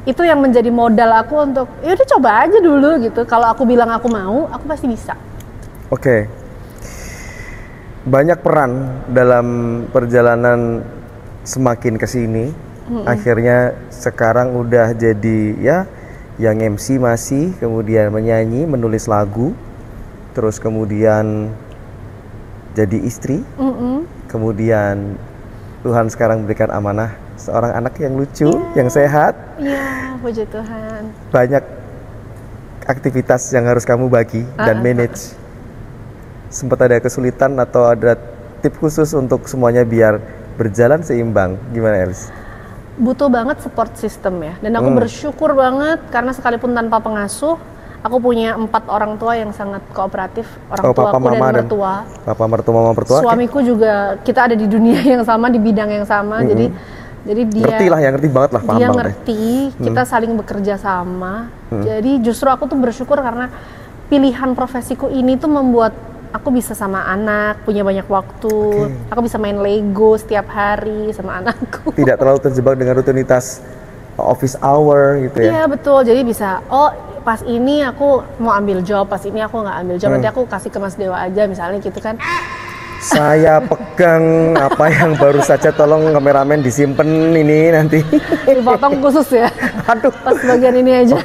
itu yang menjadi modal aku untuk ya udah coba aja dulu gitu. Kalau aku bilang aku mau, aku pasti bisa. Banyak peran dalam perjalanan semakin kesini. Akhirnya sekarang udah jadi ya yang MC masih, kemudian menyanyi, menulis lagu, terus kemudian jadi istri, kemudian Tuhan sekarang berikan amanah seorang anak yang lucu, yang sehat. Iya, puji Tuhan. Banyak aktivitas yang harus kamu bagi dan manage. Sempat ada kesulitan atau ada tip khusus untuk semuanya biar berjalan seimbang? Gimana, Elis? Butuh banget support system ya. Dan aku bersyukur banget karena sekalipun tanpa pengasuh, aku punya 4 orang tua yang sangat kooperatif. Orang tua aku dan mertua. Papa, mertua, mama, mertua. Suamiku juga, kita ada di dunia yang sama, di bidang yang sama. Jadi dia ngerti banget lah, paham dia banget. Ngerti, kita saling bekerja sama. Jadi justru aku tuh bersyukur karena pilihan profesiku ini tuh membuat aku bisa sama anak, punya banyak waktu. Aku bisa main Lego setiap hari sama anakku. Tidak terlalu terjebak dengan rutinitas office hour gitu ya? Iya betul, jadi bisa, pas ini aku mau ambil job, pas ini aku nggak ambil job, nanti aku kasih ke Mas Dewa aja misalnya gitu kan. Saya pegang apa yang baru saja, tolong kameramen disimpan ini nanti. Dipotong khusus ya? Aduh. Pas bagian ini aja.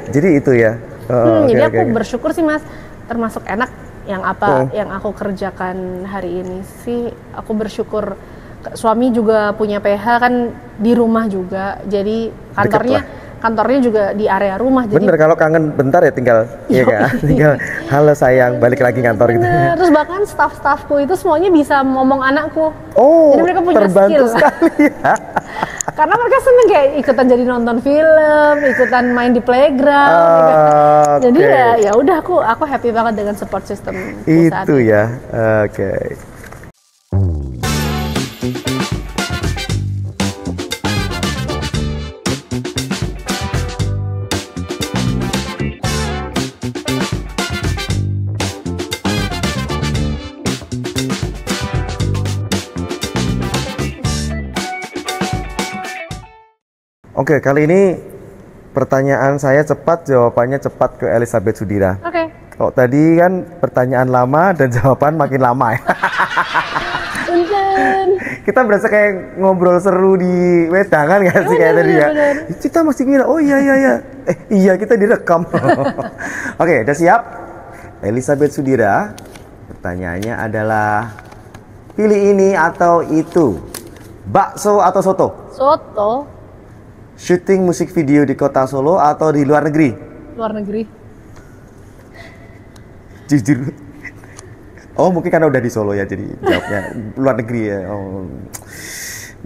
Jadi itu ya? Jadi aku bersyukur sih Mas, termasuk enak yang aku kerjakan hari ini sih. Aku bersyukur suami juga punya PH kan di rumah juga, jadi kantornya juga di area rumah. Bener, kalau kangen bentar ya tinggal tinggal halo sayang, balik lagi kantor gitu. Terus bahkan staff-staffku itu semuanya bisa ngomong anakku. Jadi mereka punya terbantu skill sekali ya. Karena mereka seneng kayak ikutan jadi nonton film, ikutan main di playground. Jadi ya udah aku happy banget dengan support system itu ya. Kali ini pertanyaan saya cepat, jawabannya cepat ke Elizabeth Sudira. Kalau tadi kan pertanyaan lama dan jawaban makin lama ya. Punten. Kita berasa kayak ngobrol seru di wedangan nggak sih kayak tadi ya? Kita masih ngira, oh iya. Iya kita direkam. Oke, udah siap? Elizabeth Sudira, pertanyaannya adalah pilih ini atau itu, bakso atau soto? Soto. Syuting musik video di kota Solo atau di luar negeri? Luar negeri. Jujur. Oh mungkin karena udah di Solo ya jadi jawabnya luar negeri ya. Oh.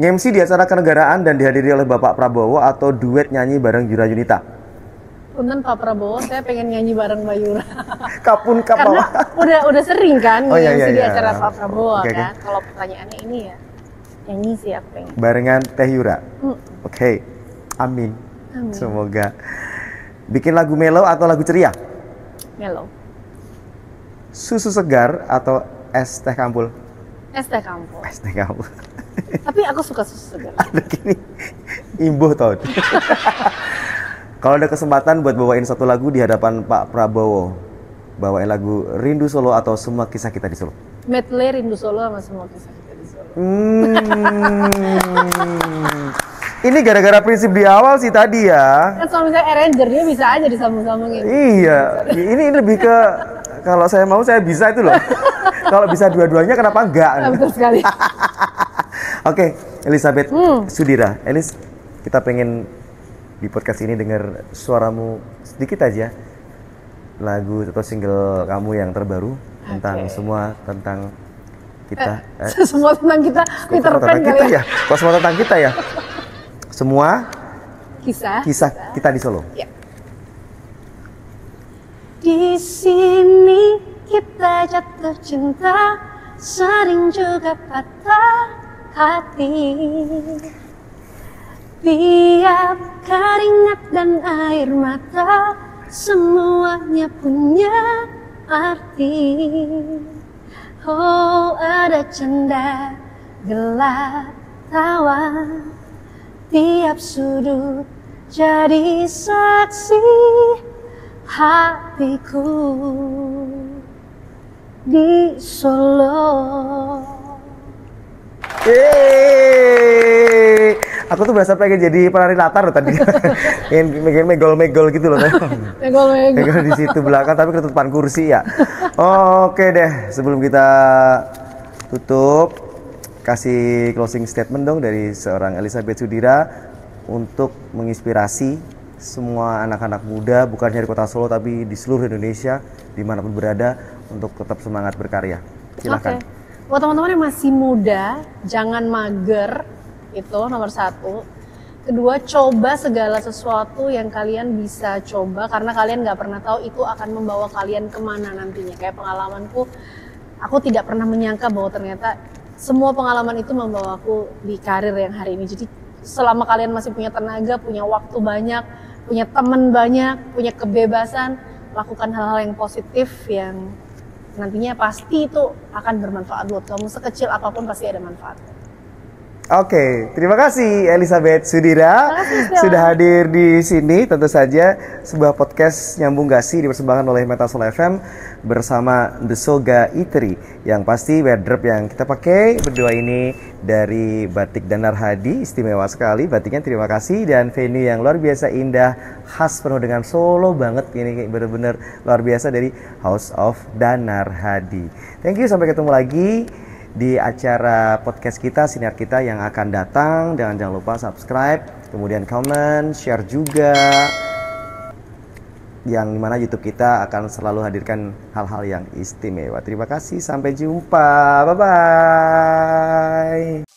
Nge-MC di acara kenegaraan dan dihadiri oleh Bapak Prabowo atau duet nyanyi bareng Yura Yunita? Punten Pak Prabowo, saya pengen nyanyi bareng Mbak Yura. Kapun kapal. Karena udah sering kan Oh, iya, nge-MC di iya. acara Pak Prabowo Oke, kan. Kalau pertanyaannya ini ya nyanyi sih aku pengen. Barengan Teh Yura. Oke. Amin. Amin. Semoga. Bikin lagu mellow atau lagu ceria? Melo. Susu segar atau es teh kampul? Es teh kampung. Es teh kampul. Tapi aku suka susu segar. Ada gini. Imbuh tau. Kalau ada kesempatan buat bawain satu lagu di hadapan Pak Prabowo, bawain lagu Rindu Solo atau Semua Kisah Kita di Solo? Medley Rindu Solo sama Semua Kisah Kita di Solo. Ini gara-gara prinsip di awal sih tadi ya. Kan suami saya arrangernya bisa aja disambung-sambungin. Iya, ini lebih ke kalau saya mau saya bisa itu loh. Kalau bisa dua-duanya kenapa enggak? Nah, betul sekali. Oke, Elizabeth Sudira. Elis, kita pengen di podcast ini dengar suaramu sedikit aja. Lagu atau single kamu yang terbaru tentang semua tentang kita. Semua tentang kita, Peter Pan kali ya. Kok semua tentang kita ya? Semua Kisah kita di Solo. Ya. Di sini kita jatuh cinta, sering juga patah hati. Tiap keringat dan air mata, semuanya punya arti. Oh, ada canda, gelak, tawa, tiap sudut jadi saksi hatiku di Solo. Yeay. Aku tuh berasa pengen jadi penari latar loh tadi. Pengen megol-megol gitu loh. Megol di situ belakang tapi ketutupan kursi ya. Oke deh, sebelum kita tutup, kasih closing statement dong dari seorang Elizabeth Sudira untuk menginspirasi semua anak-anak muda, bukan hanya di kota Solo tapi di seluruh Indonesia, dimanapun berada, untuk tetap semangat berkarya. Silakan. Buat teman-teman yang masih muda, jangan mager, itu nomor satu. Kedua, coba segala sesuatu yang kalian bisa coba, karena kalian nggak pernah tahu itu akan membawa kalian kemana nantinya. Kayak pengalamanku, aku tidak pernah menyangka bahwa ternyata semua pengalaman itu membawa aku di karir yang hari ini. Jadi selama kalian masih punya tenaga, punya waktu banyak, punya teman banyak, punya kebebasan, lakukan hal-hal yang positif yang nantinya pasti itu akan bermanfaat buat kamu. Sekecil apapun pasti ada manfaatnya. Oke, terima kasih Elizabeth Sudira sudah hadir di sini. Tentu saja sebuah podcast nyambung gasi dipersembahkan oleh Metasol FM bersama The Soga Eatery. Yang pasti wardrobe yang kita pakai berdua ini dari Batik Danar Hadi, istimewa sekali batiknya, terima kasih. Dan venue yang luar biasa indah, khas penuh dengan Solo banget, ini benar-benar luar biasa dari House of Danar Hadi. Thank you, sampai ketemu lagi di acara podcast kita, Sinar Kita yang akan datang. Jangan lupa subscribe, kemudian comment, share juga, yang dimana YouTube kita akan selalu hadirkan hal-hal yang istimewa. Terima kasih, sampai jumpa, bye-bye.